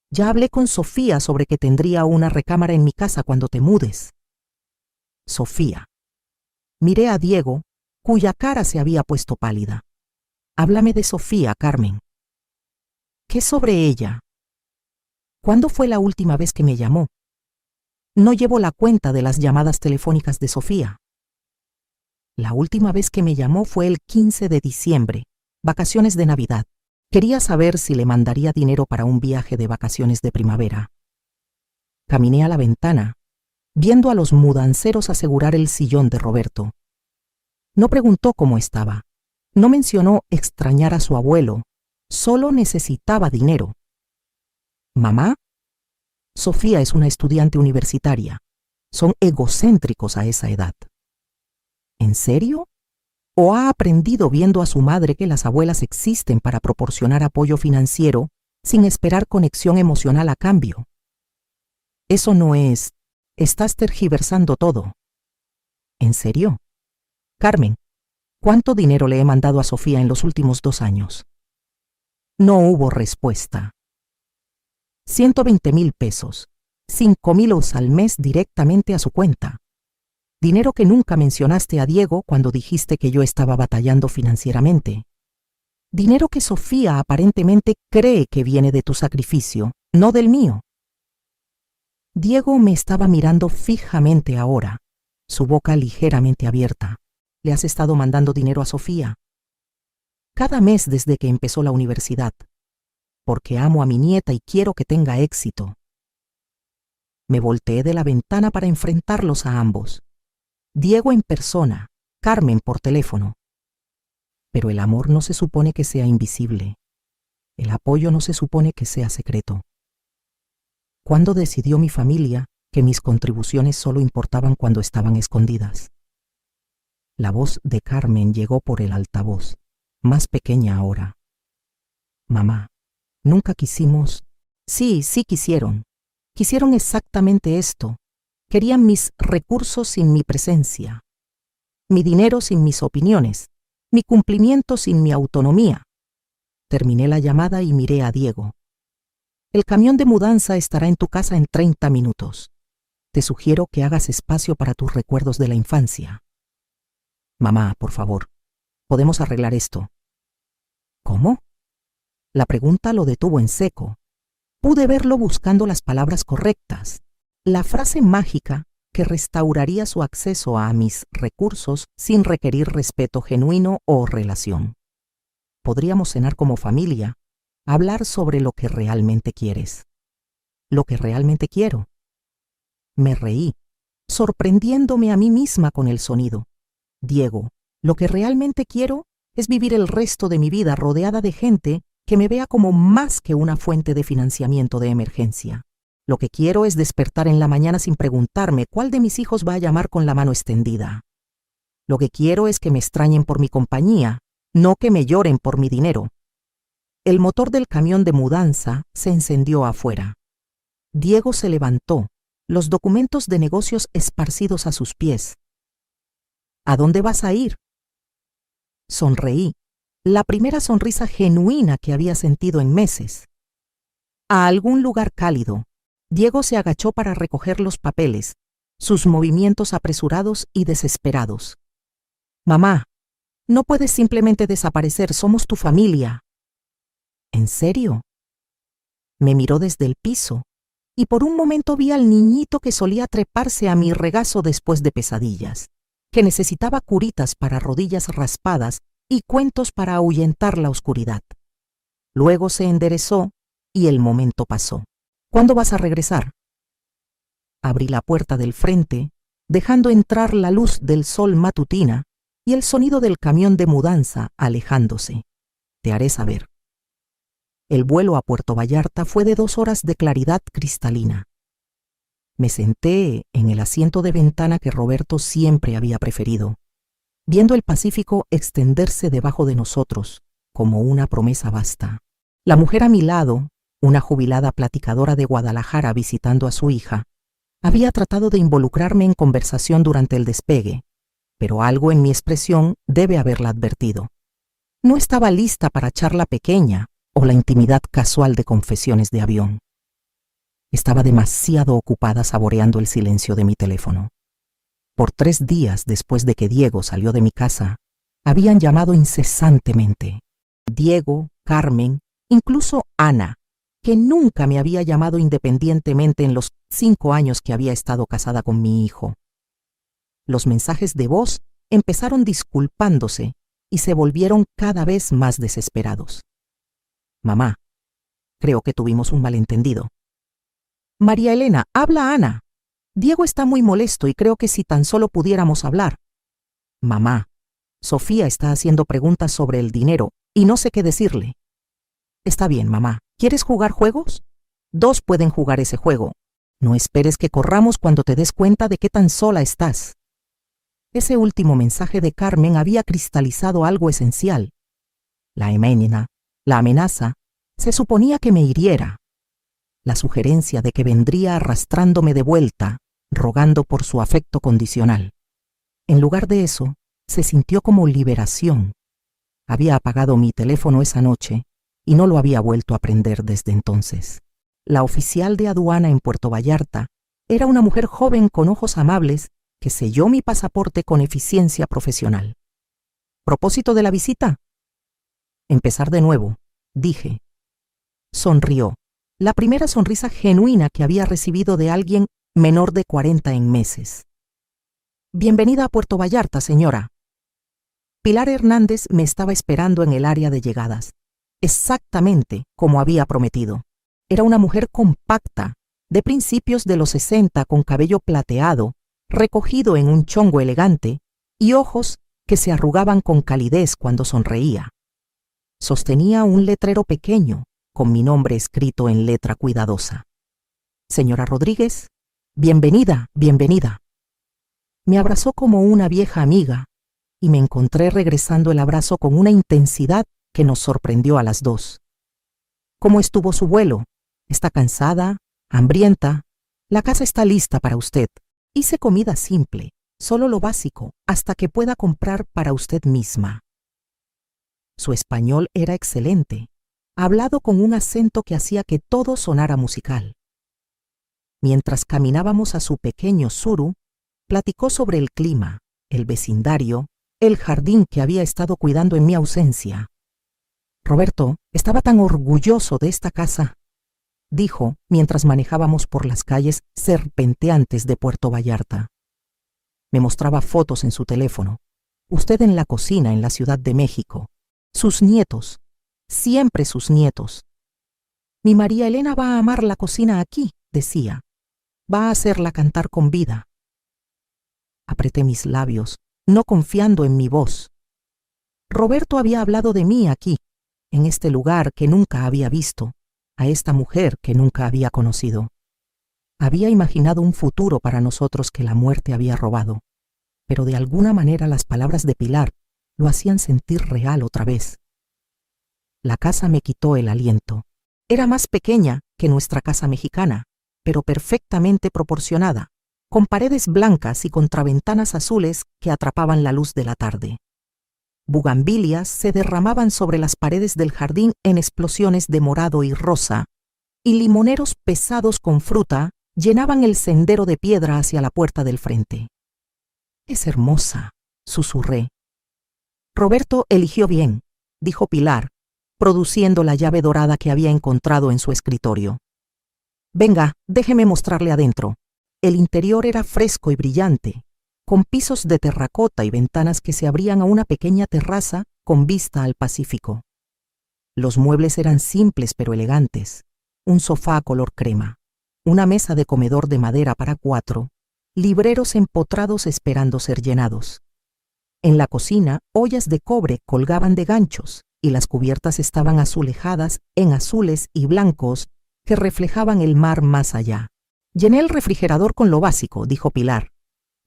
Ya hablé con Sofía sobre que tendría una recámara en mi casa cuando te mudes. Sofía. Miré a Diego, cuya cara se había puesto pálida. Háblame de Sofía, Carmen. ¿Qué sobre ella? ¿Cuándo fue la última vez que me llamó? No llevo la cuenta de las llamadas telefónicas de Sofía. La última vez que me llamó fue el 15 de diciembre, vacaciones de Navidad. Quería saber si le mandaría dinero para un viaje de vacaciones de primavera. Caminé a la ventana, viendo a los mudanceros asegurar el sillón de Roberto. No preguntó cómo estaba. No mencionó extrañar a su abuelo. Solo necesitaba dinero. ¿Mamá? Sofía es una estudiante universitaria. Son egocéntricos a esa edad. ¿En serio? ¿O ha aprendido viendo a su madre que las abuelas existen para proporcionar apoyo financiero sin esperar conexión emocional a cambio? Eso no es. Estás tergiversando todo. ¿En serio? Carmen, ¿cuánto dinero le he mandado a Sofía en los últimos 2 años? No hubo respuesta. 120,000 pesos, 5,000 al mes directamente a su cuenta. Dinero que nunca mencionaste a Diego cuando dijiste que yo estaba batallando financieramente. Dinero que Sofía aparentemente cree que viene de tu sacrificio, no del mío. Diego me estaba mirando fijamente ahora, su boca ligeramente abierta. ¿Le has estado mandando dinero a Sofía? Cada mes desde que empezó la universidad, porque amo a mi nieta y quiero que tenga éxito. Me volteé de la ventana para enfrentarlos a ambos. Diego en persona, Carmen por teléfono. Pero el amor no se supone que sea invisible. El apoyo no se supone que sea secreto. ¿Cuándo decidió mi familia que mis contribuciones solo importaban cuando estaban escondidas? La voz de Carmen llegó por el altavoz, más pequeña ahora. Mamá, nunca quisimos. Sí quisieron. Quisieron exactamente esto. Querían mis recursos sin mi presencia, mi dinero sin mis opiniones, mi cumplimiento sin mi autonomía. Terminé la llamada y miré a Diego. El camión de mudanza estará en tu casa en 30 minutos. Te sugiero que hagas espacio para tus recuerdos de la infancia. Mamá, por favor, podemos arreglar esto. ¿Cómo? La pregunta lo detuvo en seco. Pude verlo buscando las palabras correctas. La frase mágica que restauraría su acceso a mis recursos sin requerir respeto genuino o relación. Podríamos cenar como familia, hablar sobre lo que realmente quieres. Lo que realmente quiero. Me reí, sorprendiéndome a mí misma con el sonido. Diego, lo que realmente quiero es vivir el resto de mi vida rodeada de gente que me vea como más que una fuente de financiamiento de emergencia. Lo que quiero es despertar en la mañana sin preguntarme cuál de mis hijos va a llamar con la mano extendida. Lo que quiero es que me extrañen por mi compañía, no que me lloren por mi dinero. El motor del camión de mudanza se encendió afuera. Diego se levantó, los documentos de negocios esparcidos a sus pies. ¿A dónde vas a ir? Sonreí, la primera sonrisa genuina que había sentido en meses. A algún lugar cálido. Diego se agachó para recoger los papeles, sus movimientos apresurados y desesperados. Mamá, no puedes simplemente desaparecer, somos tu familia. ¿En serio? Me miró desde el piso, y por un momento vi al niñito que solía treparse a mi regazo después de pesadillas, que necesitaba curitas para rodillas raspadas y cuentos para ahuyentar la oscuridad. Luego se enderezó y el momento pasó. ¿Cuándo vas a regresar? Abrí la puerta del frente dejando entrar la luz del sol matutina y el sonido del camión de mudanza alejándose. Te haré saber. El vuelo a Puerto Vallarta fue de 2 horas de claridad cristalina. Me senté en el asiento de ventana que Roberto siempre había preferido, viendo el Pacífico extenderse debajo de nosotros como una promesa vasta. La mujer a mi lado, una jubilada platicadora de Guadalajara visitando a su hija, había tratado de involucrarme en conversación durante el despegue, pero algo en mi expresión debe haberla advertido. No estaba lista para charla pequeña o la intimidad casual de confesiones de avión. Estaba demasiado ocupada saboreando el silencio de mi teléfono. Por 3 días después de que Diego salió de mi casa, habían llamado incesantemente. Diego, Carmen, incluso Ana, que nunca me había llamado independientemente en los 5 años que había estado casada con mi hijo. Los mensajes de voz empezaron disculpándose y se volvieron cada vez más desesperados. Mamá, creo que tuvimos un malentendido. María Elena, habla Ana. Diego está muy molesto y creo que si tan solo pudiéramos hablar. Mamá, Sofía está haciendo preguntas sobre el dinero y no sé qué decirle. Está bien, mamá. ¿Quieres jugar juegos? 2 pueden jugar ese juego. No esperes que corramos cuando te des cuenta de qué tan sola estás. Ese último mensaje de Carmen había cristalizado algo esencial. La amenaza, se suponía que me hiriera. La sugerencia de que vendría arrastrándome de vuelta, rogando por su afecto condicional. En lugar de eso, se sintió como liberación. Había apagado mi teléfono esa noche y no lo había vuelto a prender desde entonces. La oficial de aduana en Puerto Vallarta era una mujer joven con ojos amables que selló mi pasaporte con eficiencia profesional. ¿Propósito de la visita? Empezar de nuevo, dije. Sonrió, la primera sonrisa genuina que había recibido de alguien menor de 40 en meses. Bienvenida a Puerto Vallarta, señora. Pilar Hernández me estaba esperando en el área de llegadas, exactamente como había prometido. Era una mujer compacta, de principios de los 60, con cabello plateado, recogido en un chongo elegante, y ojos que se arrugaban con calidez cuando sonreía. Sostenía un letrero pequeño, con mi nombre escrito en letra cuidadosa. Señora Rodríguez, bienvenida, bienvenida. Me abrazó como una vieja amiga, y me encontré regresando el abrazo con una intensidad que nos sorprendió a las 2. ¿Cómo estuvo su vuelo? ¿Está cansada? ¿Hambrienta? La casa está lista para usted. Hice comida simple, solo lo básico, hasta que pueda comprar para usted misma. Su español era excelente, hablado con un acento que hacía que todo sonara musical. Mientras caminábamos a su pequeño suru, platicó sobre el clima, el vecindario, el jardín que había estado cuidando en mi ausencia. Roberto estaba tan orgulloso de esta casa, dijo mientras manejábamos por las calles serpenteantes de Puerto Vallarta. Me mostraba fotos en su teléfono. Usted en la cocina en la Ciudad de México. Sus nietos, siempre sus nietos. Mi María Elena va a amar la cocina aquí, decía. Va a hacerla cantar con vida. Apreté mis labios, no confiando en mi voz. Roberto había hablado de mí aquí, en este lugar que nunca había visto, a esta mujer que nunca había conocido. Había imaginado un futuro para nosotros que la muerte había robado, pero de alguna manera las palabras de Pilar lo hacían sentir real otra vez. La casa me quitó el aliento. Era más pequeña que nuestra casa mexicana, pero perfectamente proporcionada, con paredes blancas y contraventanas azules que atrapaban la luz de la tarde. Bugambilias se derramaban sobre las paredes del jardín en explosiones de morado y rosa, y limoneros pesados con fruta llenaban el sendero de piedra hacia la puerta del frente. «Es hermosa», susurré. «Roberto eligió bien», dijo Pilar, produciendo la llave dorada que había encontrado en su escritorio. «Venga, déjeme mostrarle adentro». El interior era fresco y brillante, con pisos de terracota y ventanas que se abrían a una pequeña terraza con vista al Pacífico. Los muebles eran simples pero elegantes, un sofá color crema, una mesa de comedor de madera para 4 libreros empotrados esperando ser llenados. En la cocina, ollas de cobre colgaban de ganchos y las cubiertas estaban azulejadas en azules y blancos que reflejaban el mar más allá. Llené el refrigerador con lo básico, dijo Pilar,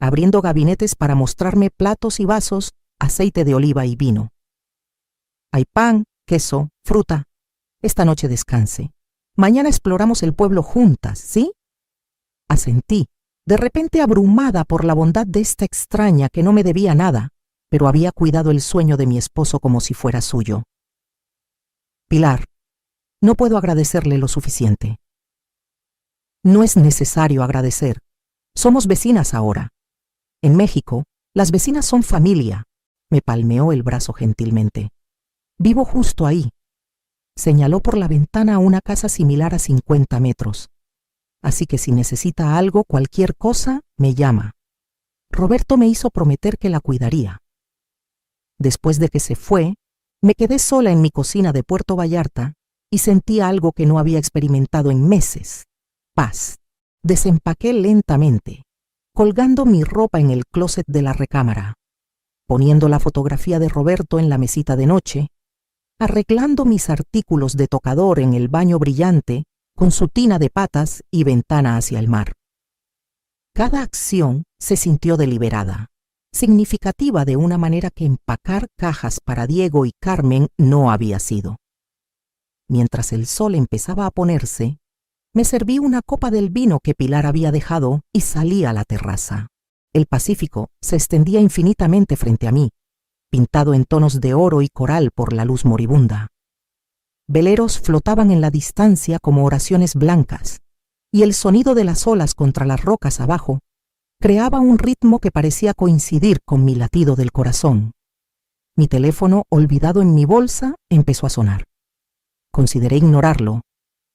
abriendo gabinetes para mostrarme platos y vasos, aceite de oliva y vino. Hay pan, queso, fruta. Esta noche descanse. Mañana exploramos el pueblo juntas, ¿sí? Asentí, de repente abrumada por la bondad de esta extraña que no me debía nada, pero había cuidado el sueño de mi esposo como si fuera suyo. Pilar, no puedo agradecerle lo suficiente. No es necesario agradecer. Somos vecinas ahora. En México, las vecinas son familia. Me palmeó el brazo gentilmente. Vivo justo ahí. Señaló por la ventana a una casa similar a 50 metros. Así que si necesita algo, cualquier cosa, me llama. Roberto me hizo prometer que la cuidaría. Después de que se fue, me quedé sola en mi cocina de Puerto Vallarta y sentí algo que no había experimentado en meses. Paz. Desempaqué lentamente, colgando mi ropa en el closet de la recámara, poniendo la fotografía de Roberto en la mesita de noche, arreglando mis artículos de tocador en el baño brillante con su tina de patas y ventana hacia el mar. Cada acción se sintió deliberada, significativa de una manera que empacar cajas para Diego y Carmen no había sido. Mientras el sol empezaba a ponerse, me serví una copa del vino que Pilar había dejado y salí a la terraza. El Pacífico se extendía infinitamente frente a mí, pintado en tonos de oro y coral por la luz moribunda. Veleros flotaban en la distancia como oraciones blancas, y el sonido de las olas contra las rocas abajo creaba un ritmo que parecía coincidir con mi latido del corazón. Mi teléfono, olvidado en mi bolsa, empezó a sonar. Consideré ignorarlo.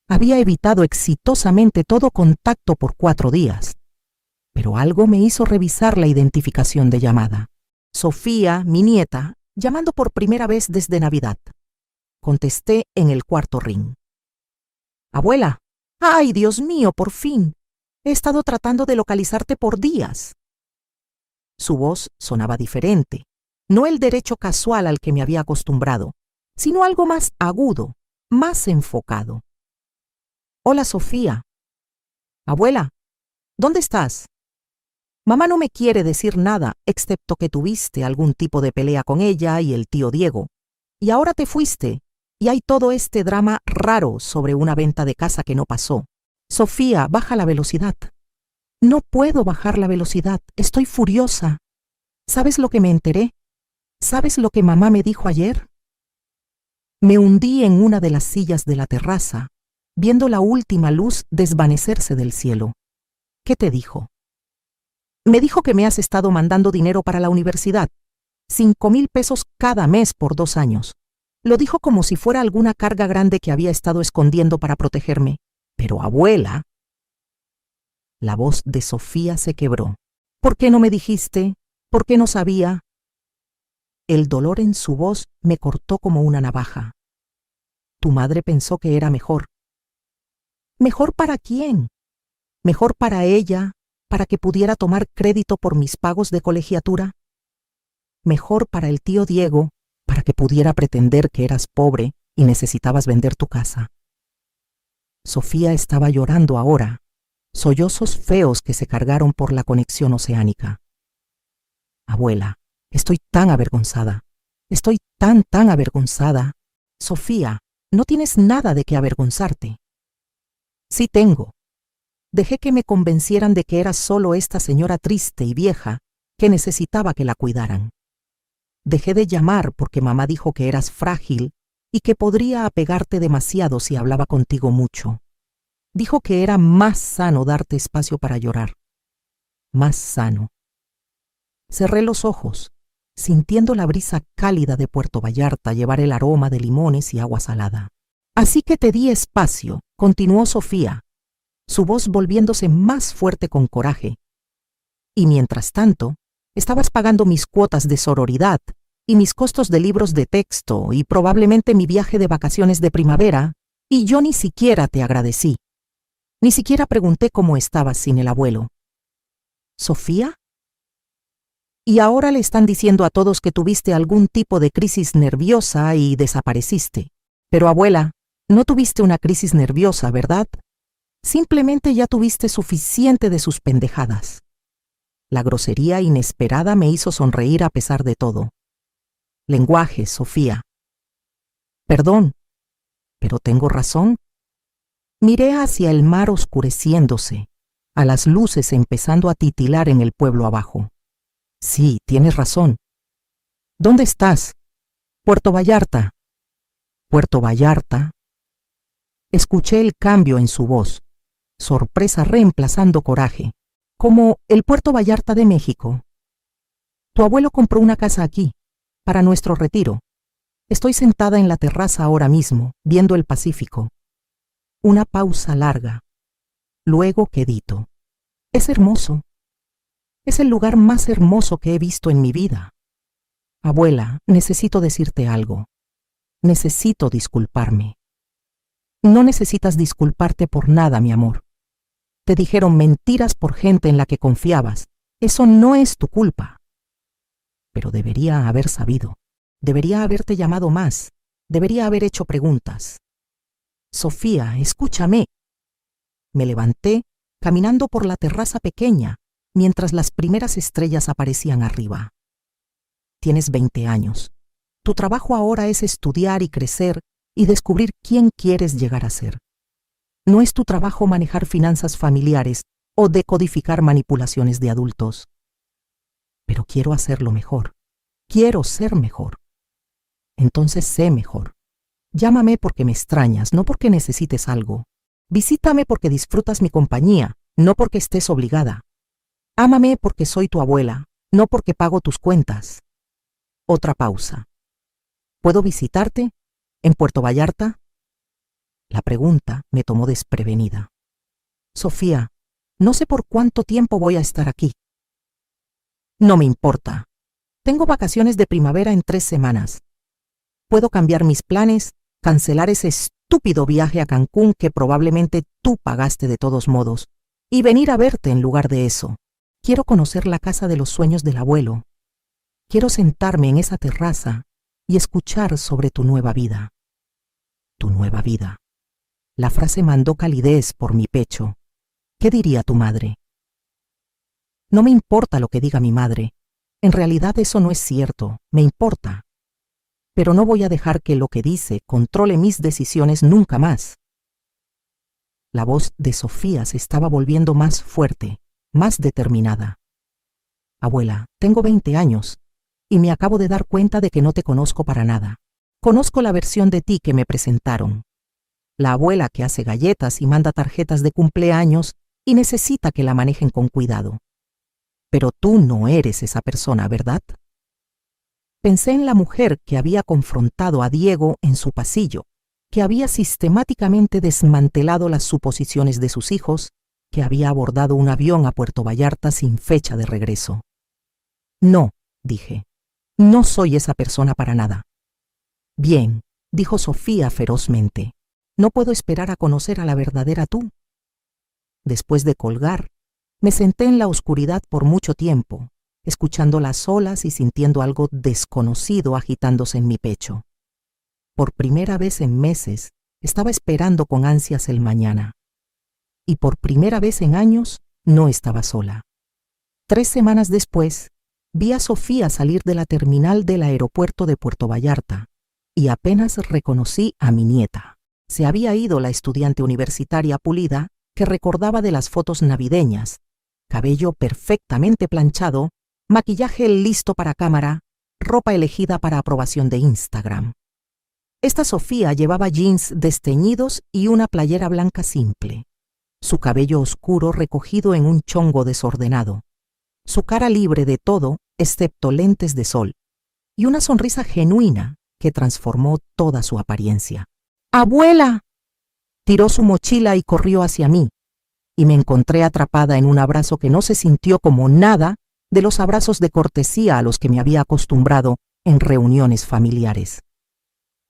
Había evitado exitosamente todo contacto por 4 días, pero algo me hizo revisar la identificación de llamada. Sofía, mi nieta, llamando por primera vez desde Navidad. Contesté en el cuarto ring. Abuela, ¡ay, Dios mío, por fin! He estado tratando de localizarte por días. Su voz sonaba diferente, no el derecho casual al que me había acostumbrado, sino algo más agudo, más enfocado. Hola, Sofía. Abuela, ¿dónde estás? Mamá no me quiere decir nada, excepto que tuviste algún tipo de pelea con ella y el tío Diego. Y ahora te fuiste, y hay todo este drama raro sobre una venta de casa que no pasó. Sofía, baja la velocidad. No puedo bajar la velocidad, estoy furiosa. ¿Sabes lo que me enteré? ¿Sabes lo que mamá me dijo ayer? Me hundí en una de las sillas de la terraza, viendo la última luz desvanecerse del cielo. ¿Qué te dijo? Me dijo que me has estado mandando dinero para la universidad, 5,000 pesos cada mes por 2 años. Lo dijo como si fuera alguna carga grande que había estado escondiendo para protegerme. Pero, abuela... La voz de Sofía se quebró. ¿Por qué no me dijiste? ¿Por qué no sabía? El dolor en su voz me cortó como una navaja. Tu madre pensó que era mejor. ¿Mejor para quién? ¿Mejor para ella, para que pudiera tomar crédito por mis pagos de colegiatura? ¿Mejor para el tío Diego, para que pudiera pretender que eras pobre y necesitabas vender tu casa? Sofía estaba llorando ahora, sollozos feos que se cargaron por la conexión oceánica. Abuela, estoy tan avergonzada. Estoy tan avergonzada. Sofía, no tienes nada de qué avergonzarte. Sí tengo. Dejé que me convencieran de que eras solo esta señora triste y vieja que necesitaba que la cuidaran. Dejé de llamar porque mamá dijo que eras frágil y que podría apegarte demasiado si hablaba contigo mucho. Dijo que era más sano darte espacio para llorar. Más sano. Cerré los ojos, sintiendo la brisa cálida de Puerto Vallarta llevar el aroma de limones y agua salada. Así que te di espacio, continuó Sofía, su voz volviéndose más fuerte con coraje. Y mientras tanto, estabas pagando mis cuotas de sororidad y mis costos de libros de texto y probablemente mi viaje de vacaciones de primavera, y yo ni siquiera te agradecí. Ni siquiera pregunté cómo estabas sin el abuelo. ¿Sofía? Y ahora le están diciendo a todos que tuviste algún tipo de crisis nerviosa y desapareciste. Pero abuela, no tuviste una crisis nerviosa, ¿verdad? Simplemente ya tuviste suficiente de sus pendejadas. La grosería inesperada me hizo sonreír a pesar de todo. Lenguaje, Sofía. Perdón, pero tengo razón. Miré hacia el mar oscureciéndose, a las luces empezando a titilar en el pueblo abajo. Sí, tienes razón. ¿Dónde estás? Puerto Vallarta. Puerto Vallarta. Escuché el cambio en su voz, sorpresa reemplazando coraje, como el Puerto Vallarta de México. Tu abuelo compró una casa aquí, para nuestro retiro. Estoy sentada en la terraza ahora mismo, viendo el Pacífico. Una pausa larga. Luego quedito. Es hermoso. Es el lugar más hermoso que he visto en mi vida. Abuela, necesito decirte algo. Necesito disculparme. No necesitas disculparte por nada, mi amor. Te dijeron mentiras por gente en la que confiabas. Eso no es tu culpa. Pero debería haber sabido. Debería haberte llamado más. Debería haber hecho preguntas. Sofía, escúchame. Me levanté, caminando por la terraza pequeña, mientras las primeras estrellas aparecían arriba. Tienes 20 años. Tu trabajo ahora es estudiar y crecer y descubrir quién quieres llegar a ser. No es tu trabajo manejar finanzas familiares o decodificar manipulaciones de adultos. Pero quiero hacerlo mejor. Quiero ser mejor. Entonces sé mejor. Llámame porque me extrañas, no porque necesites algo. Visítame porque disfrutas mi compañía, no porque estés obligada. Ámame porque soy tu abuela, no porque pago tus cuentas. Otra pausa. ¿Puedo visitarte? ¿En Puerto Vallarta? La pregunta me tomó desprevenida. Sofía, no sé por cuánto tiempo voy a estar aquí. No me importa. Tengo vacaciones de primavera en 3 semanas. Puedo cambiar mis planes, cancelar ese estúpido viaje a Cancún que probablemente tú pagaste de todos modos, y venir a verte en lugar de eso. Quiero conocer la casa de los sueños del abuelo. Quiero sentarme en esa terraza y escuchar sobre tu nueva vida. Tu nueva vida. La frase mandó calidez por mi pecho. ¿Qué diría tu madre? No me importa lo que diga mi madre. En realidad eso no es cierto, me importa. Pero no voy a dejar que lo que dice controle mis decisiones nunca más. La voz de Sofía se estaba volviendo más fuerte, más determinada. Abuela, tengo 20 años y me acabo de dar cuenta de que no te conozco para nada. Conozco la versión de ti que me presentaron. La abuela que hace galletas y manda tarjetas de cumpleaños y necesita que la manejen con cuidado. Pero tú no eres esa persona, ¿verdad? Pensé en la mujer que había confrontado a Diego en su pasillo, que había sistemáticamente desmantelado las suposiciones de sus hijos, que había abordado un avión a Puerto Vallarta sin fecha de regreso. No, dije, no soy esa persona para nada. Bien, dijo Sofía ferozmente, no puedo esperar a conocer a la verdadera tú. Después de colgar, me senté en la oscuridad por mucho tiempo, escuchando las olas y sintiendo algo desconocido agitándose en mi pecho. Por primera vez en meses, estaba esperando con ansias el mañana. Y por primera vez en años, no estaba sola. 3 semanas después, vi a Sofía salir de la terminal del aeropuerto de Puerto Vallarta y apenas reconocí a mi nieta. Se había ido la estudiante universitaria pulida que recordaba de las fotos navideñas, cabello perfectamente planchado, maquillaje listo para cámara, ropa elegida para aprobación de Instagram. Esta Sofía llevaba jeans desteñidos y una playera blanca simple, su cabello oscuro recogido en un chongo desordenado, su cara libre de todo excepto lentes de sol, y una sonrisa genuina que transformó toda su apariencia. ¡Abuela! Tiró su mochila y corrió hacia mí, y me encontré atrapada en un abrazo que no se sintió como nada de los abrazos de cortesía a los que me había acostumbrado en reuniones familiares.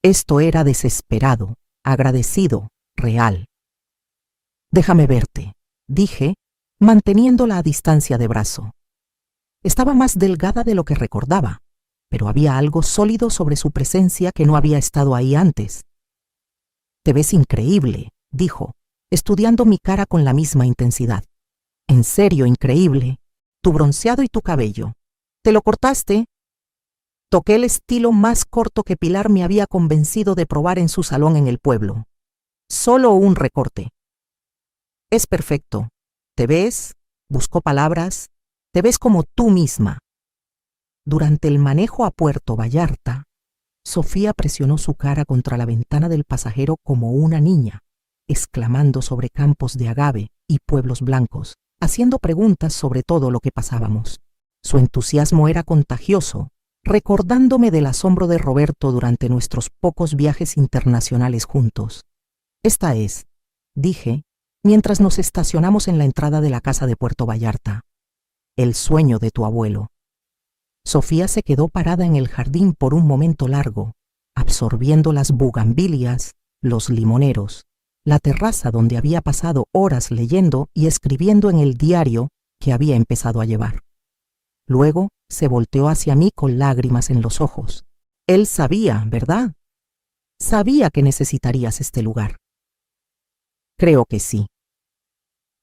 Esto era desesperado, agradecido, real. Déjame verte, dije, manteniéndola a distancia de brazo. Estaba más delgada de lo que recordaba, pero había algo sólido sobre su presencia que no había estado ahí antes. «Te ves increíble», dijo, estudiando mi cara con la misma intensidad. «En serio, increíble. Tu bronceado y tu cabello. ¿Te lo cortaste?» Toqué el estilo más corto que Pilar me había convencido de probar en su salón en el pueblo. Solo un recorte. «Es perfecto. ¿Te ves?», buscó palabras, «te ves como tú misma». Durante el manejo a Puerto Vallarta, Sofía presionó su cara contra la ventana del pasajero como una niña, exclamando sobre campos de agave y pueblos blancos, haciendo preguntas sobre todo lo que pasábamos. Su entusiasmo era contagioso, recordándome del asombro de Roberto durante nuestros pocos viajes internacionales juntos. «Esta es», dije, mientras nos estacionamos en la entrada de la casa de Puerto Vallarta, «el sueño de tu abuelo». Sofía se quedó parada en el jardín por un momento largo, absorbiendo las bugambilias, los limoneros, la terraza donde había pasado horas leyendo y escribiendo en el diario que había empezado a llevar. Luego se volteó hacia mí con lágrimas en los ojos. Él sabía, ¿verdad? Sabía que necesitarías este lugar. Creo que sí.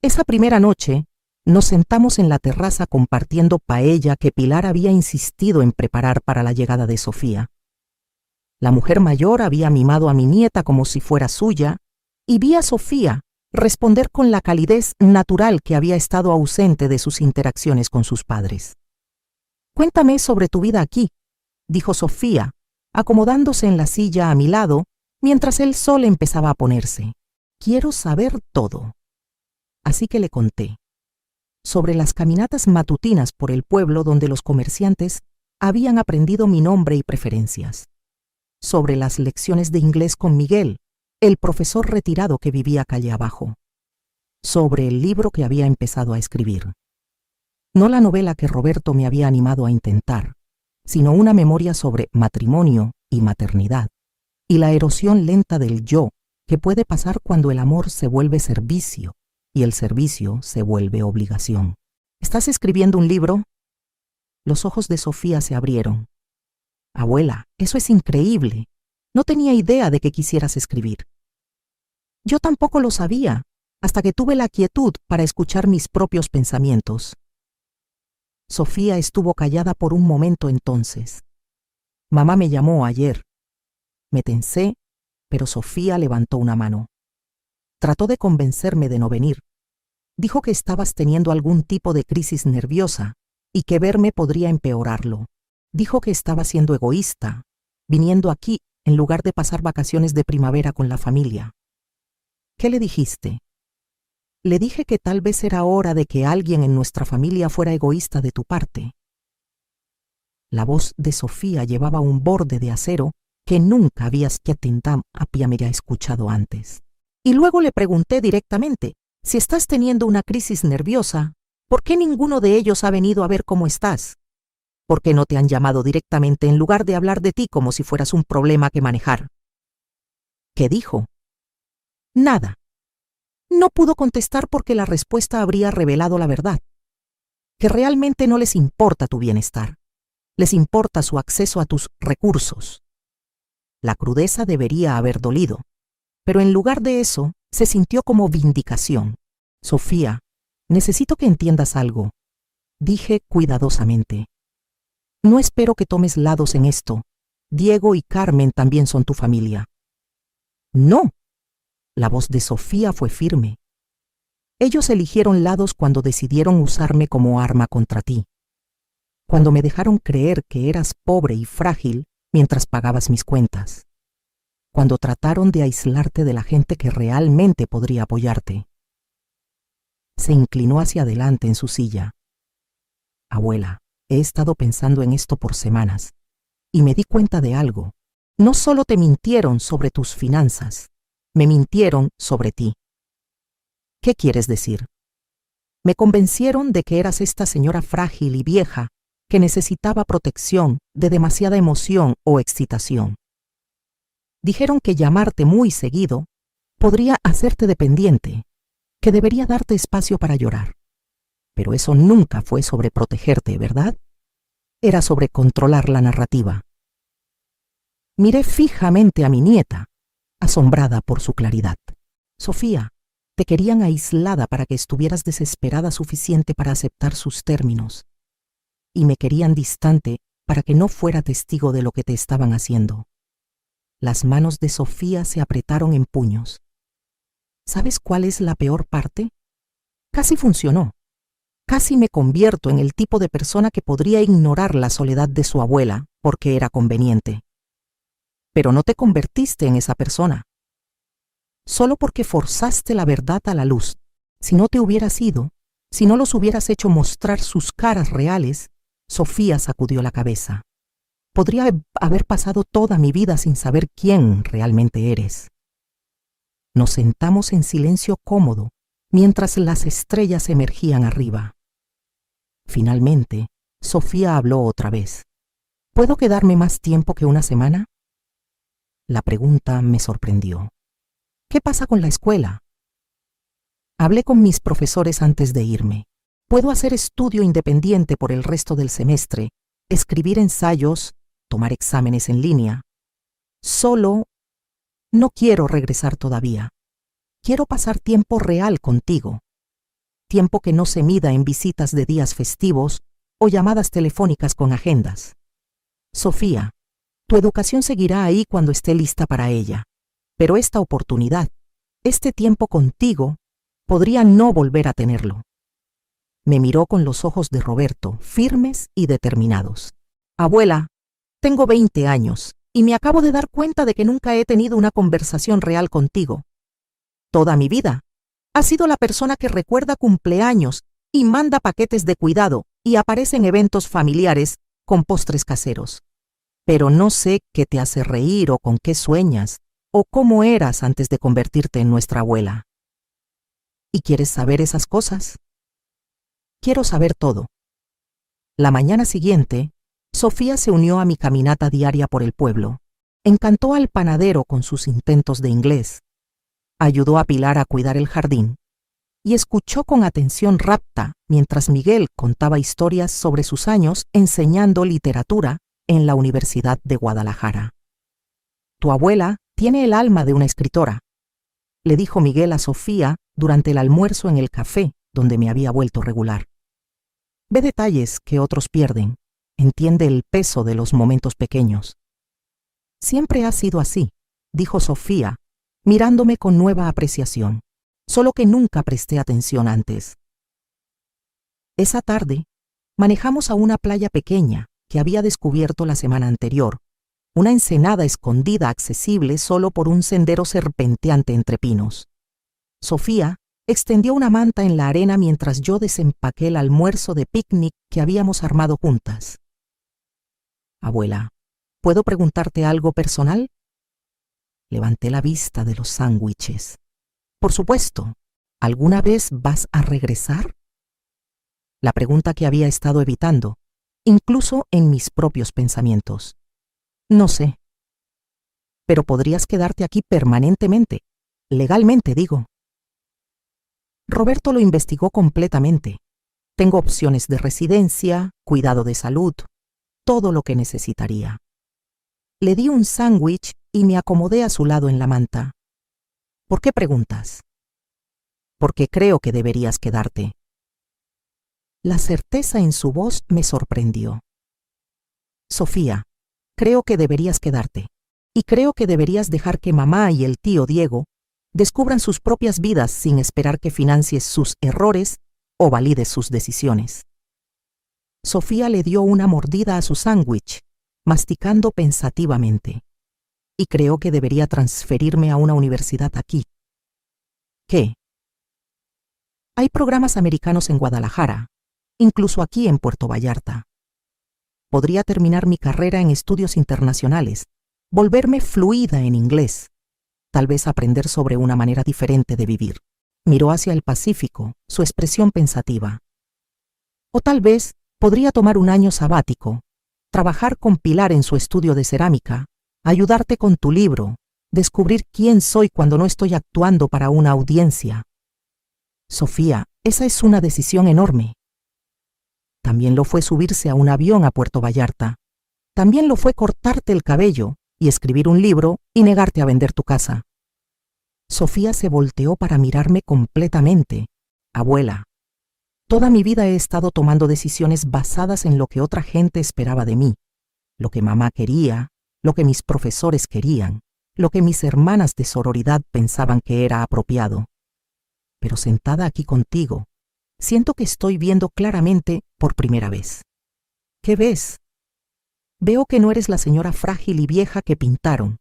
Esa primera noche, nos sentamos en la terraza compartiendo paella que Pilar había insistido en preparar para la llegada de Sofía. La mujer mayor había mimado a mi nieta como si fuera suya, y vi a Sofía responder con la calidez natural que había estado ausente de sus interacciones con sus padres. «Cuéntame sobre tu vida aquí», dijo Sofía, acomodándose en la silla a mi lado, mientras el sol empezaba a ponerse. «Quiero saber todo». Así que le conté. Sobre las caminatas matutinas por el pueblo donde los comerciantes habían aprendido mi nombre y preferencias. Sobre las lecciones de inglés con Miguel, el profesor retirado que vivía calle abajo. Sobre el libro que había empezado a escribir. No la novela que Roberto me había animado a intentar, sino una memoria sobre matrimonio y maternidad, y la erosión lenta del yo que puede pasar cuando el amor se vuelve servicio y el servicio se vuelve obligación. ¿Estás escribiendo un libro? Los ojos de Sofía se abrieron. «Abuela, eso es increíble. No tenía idea de que quisieras escribir». Yo tampoco lo sabía, hasta que tuve la quietud para escuchar mis propios pensamientos. Sofía estuvo callada por un momento entonces. «Mamá me llamó ayer». Me tensé, pero Sofía levantó una mano. Trató de convencerme de no venir. Dijo que estabas teniendo algún tipo de crisis nerviosa y que verme podría empeorarlo. Dijo que estaba siendo egoísta, viniendo aquí en lugar de pasar vacaciones de primavera con la familia. ¿Qué le dijiste? Le dije que tal vez era hora de que alguien en nuestra familia fuera egoísta de tu parte. La voz de Sofía llevaba un borde de acero que nunca había escuchado antes. Y luego le pregunté directamente, si estás teniendo una crisis nerviosa, ¿por qué ninguno de ellos ha venido a ver cómo estás? ¿Por qué no te han llamado directamente en lugar de hablar de ti como si fueras un problema que manejar? ¿Qué dijo? Nada. No pudo contestar porque la respuesta habría revelado la verdad, que realmente no les importa tu bienestar, les importa su acceso a tus recursos. La crudeza debería haber dolido, pero en lugar de eso, se sintió como vindicación. Sofía, necesito que entiendas algo, dije cuidadosamente. No espero que tomes lados en esto. Diego y Carmen también son tu familia. No. La voz de Sofía fue firme. Ellos eligieron lados cuando decidieron usarme como arma contra ti. Cuando me dejaron creer que eras pobre y frágil mientras pagabas mis cuentas. Cuando trataron de aislarte de la gente que realmente podría apoyarte. Se inclinó hacia adelante en su silla. Abuela, he estado pensando en esto por semanas y me di cuenta de algo. No solo te mintieron sobre tus finanzas, me mintieron sobre ti. ¿Qué quieres decir? Me convencieron de que eras esta señora frágil y vieja que necesitaba protección de demasiada emoción o excitación. Dijeron que llamarte muy seguido podría hacerte dependiente, que debería darte espacio para llorar. Pero eso nunca fue sobre protegerte, ¿verdad? Era sobre controlar la narrativa. Miré fijamente a mi nieta, asombrada por su claridad. Sofía, te querían aislada para que estuvieras desesperada suficiente para aceptar sus términos. Y me querían distante para que no fuera testigo de lo que te estaban haciendo. Las manos de Sofía se apretaron en puños. ¿Sabes cuál es la peor parte? Casi funcionó. Casi me convierto en el tipo de persona que podría ignorar la soledad de su abuela porque era conveniente. Pero no te convertiste en esa persona. Solo porque forzaste la verdad a la luz. Si no te hubieras ido, si no los hubieras hecho mostrar sus caras reales, Sofía sacudió la cabeza. Podría haber pasado toda mi vida sin saber quién realmente eres. Nos sentamos en silencio cómodo mientras las estrellas emergían arriba. Finalmente, Sofía habló otra vez. ¿Puedo quedarme más tiempo que una semana? La pregunta me sorprendió. ¿Qué pasa con la escuela? Hablé con mis profesores antes de irme. Puedo hacer estudio independiente por el resto del semestre, escribir ensayos, tomar exámenes en línea. Solo no quiero regresar todavía. Quiero pasar tiempo real contigo. Tiempo que no se mida en visitas de días festivos o llamadas telefónicas con agendas. Sofía, tu educación seguirá ahí cuando esté lista para ella. Pero esta oportunidad, este tiempo contigo, podría no volver a tenerlo. Me miró con los ojos de Roberto, firmes y determinados. Abuela, tengo 20 años y me acabo de dar cuenta de que nunca he tenido una conversación real contigo. Toda mi vida has sido la persona que recuerda cumpleaños y manda paquetes de cuidado y aparece en eventos familiares con postres caseros. Pero no sé qué te hace reír o con qué sueñas, o cómo eras antes de convertirte en nuestra abuela. ¿Y quieres saber esas cosas? Quiero saber todo. La mañana siguiente, Sofía se unió a mi caminata diaria por el pueblo. Encantó al panadero con sus intentos de inglés. Ayudó a Pilar a cuidar el jardín y escuchó con atención rapta mientras Miguel contaba historias sobre sus años enseñando literatura en la Universidad de Guadalajara. Tu abuela tiene el alma de una escritora, le dijo Miguel a Sofía durante el almuerzo en el café donde me había vuelto regular. Ve detalles que otros pierden, entiende el peso de los momentos pequeños. Siempre ha sido así, dijo Sofía, mirándome con nueva apreciación, solo que nunca presté atención antes. Esa tarde, manejamos a una playa pequeña que había descubierto la semana anterior, una ensenada escondida accesible solo por un sendero serpenteante entre pinos. Sofía extendió una manta en la arena mientras yo desempaqué el almuerzo de picnic que habíamos armado juntas. Abuela, ¿puedo preguntarte algo personal? Levanté la vista de los sándwiches. Por supuesto, ¿alguna vez vas a regresar? La pregunta que había estado evitando, incluso en mis propios pensamientos. No sé. Pero podrías quedarte aquí permanentemente, legalmente digo. Roberto lo investigó completamente. Tengo opciones de residencia, cuidado de salud, todo lo que necesitaría. Le di un sándwich y me acomodé a su lado en la manta. ¿Por qué preguntas? Porque creo que deberías quedarte. La certeza en su voz me sorprendió. Sofía, creo que deberías quedarte. Y creo que deberías dejar que mamá y el tío Diego descubran sus propias vidas sin esperar que financies sus errores o valides sus decisiones. Sofía le dio una mordida a su sándwich, masticando pensativamente. Y creo que debería transferirme a una universidad aquí. ¿Qué? Hay programas americanos en Guadalajara, incluso aquí en Puerto Vallarta. Podría terminar mi carrera en estudios internacionales, volverme fluida en inglés, tal vez aprender sobre una manera diferente de vivir. Miró hacia el Pacífico, su expresión pensativa. O tal vez podría tomar un año sabático, trabajar con Pilar en su estudio de cerámica, ayudarte con tu libro, descubrir quién soy cuando no estoy actuando para una audiencia. Sofía, esa es una decisión enorme. También lo fue subirse a un avión a Puerto Vallarta. También lo fue cortarte el cabello y escribir un libro y negarte a vender tu casa. Sofía se volteó para mirarme completamente. Abuela, toda mi vida he estado tomando decisiones basadas en lo que otra gente esperaba de mí, lo que mamá quería, lo que mis profesores querían, lo que mis hermanas de sororidad pensaban que era apropiado. Pero sentada aquí contigo, siento que estoy viendo claramente por primera vez. ¿Qué ves? Veo que no eres la señora frágil y vieja que pintaron.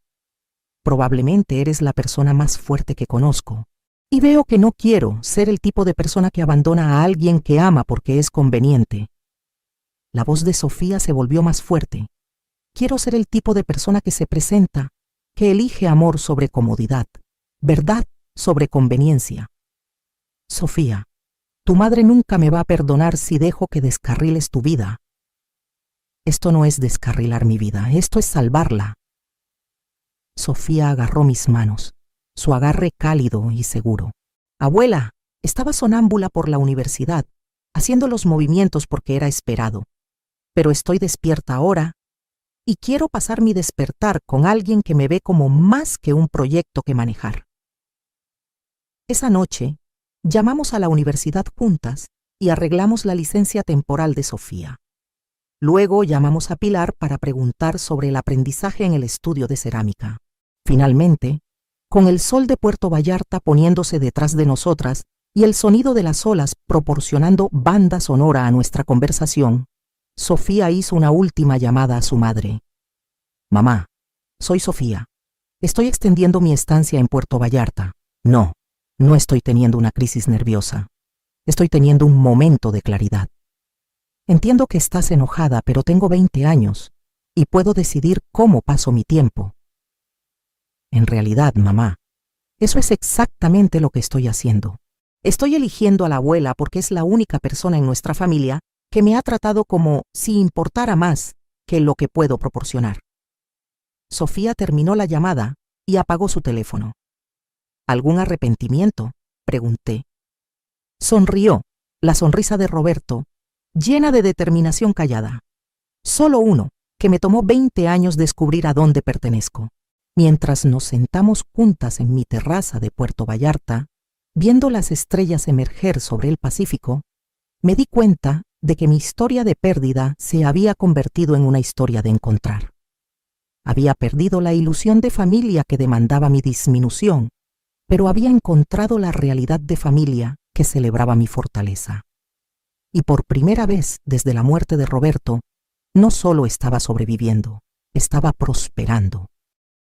Probablemente eres la persona más fuerte que conozco. Y veo que no quiero ser el tipo de persona que abandona a alguien que ama porque es conveniente. La voz de Sofía se volvió más fuerte. Quiero ser el tipo de persona que se presenta, que elige amor sobre comodidad, verdad sobre conveniencia. Sofía, tu madre nunca me va a perdonar si dejo que descarriles tu vida. Esto no es descarrilar mi vida, esto es salvarla. Sofía agarró mis manos, su agarre cálido y seguro. Abuela, estaba sonámbula por la universidad, haciendo los movimientos porque era esperado. Pero estoy despierta ahora y quiero pasar mi despertar con alguien que me ve como más que un proyecto que manejar. Esa noche, llamamos a la universidad juntas y arreglamos la licencia temporal de Sofía. Luego llamamos a Pilar para preguntar sobre el aprendizaje en el estudio de cerámica. Finalmente, con el sol de Puerto Vallarta poniéndose detrás de nosotras y el sonido de las olas proporcionando banda sonora a nuestra conversación, Sofía hizo una última llamada a su madre. Mamá, soy Sofía. Estoy extendiendo mi estancia en Puerto Vallarta. No estoy teniendo una crisis nerviosa. Estoy teniendo un momento de claridad. Entiendo que estás enojada, pero tengo 20 años y puedo decidir cómo paso mi tiempo. En realidad, mamá, eso es exactamente lo que estoy haciendo. Estoy eligiendo a la abuela porque es la única persona en nuestra familia que me ha tratado como si importara más que lo que puedo proporcionar. Sofía terminó la llamada y apagó su teléfono. ¿Algún arrepentimiento?, pregunté. Sonrió, la sonrisa de Roberto, llena de determinación callada. Solo uno, que me tomó 20 años descubrir a dónde pertenezco. Mientras nos sentamos juntas en mi terraza de Puerto Vallarta, viendo las estrellas emerger sobre el Pacífico, me di cuenta de que mi historia de pérdida se había convertido en una historia de encontrar. Había perdido la ilusión de familia que demandaba mi disminución, pero había encontrado la realidad de familia que celebraba mi fortaleza. Y por primera vez desde la muerte de Roberto, no solo estaba sobreviviendo, estaba prosperando.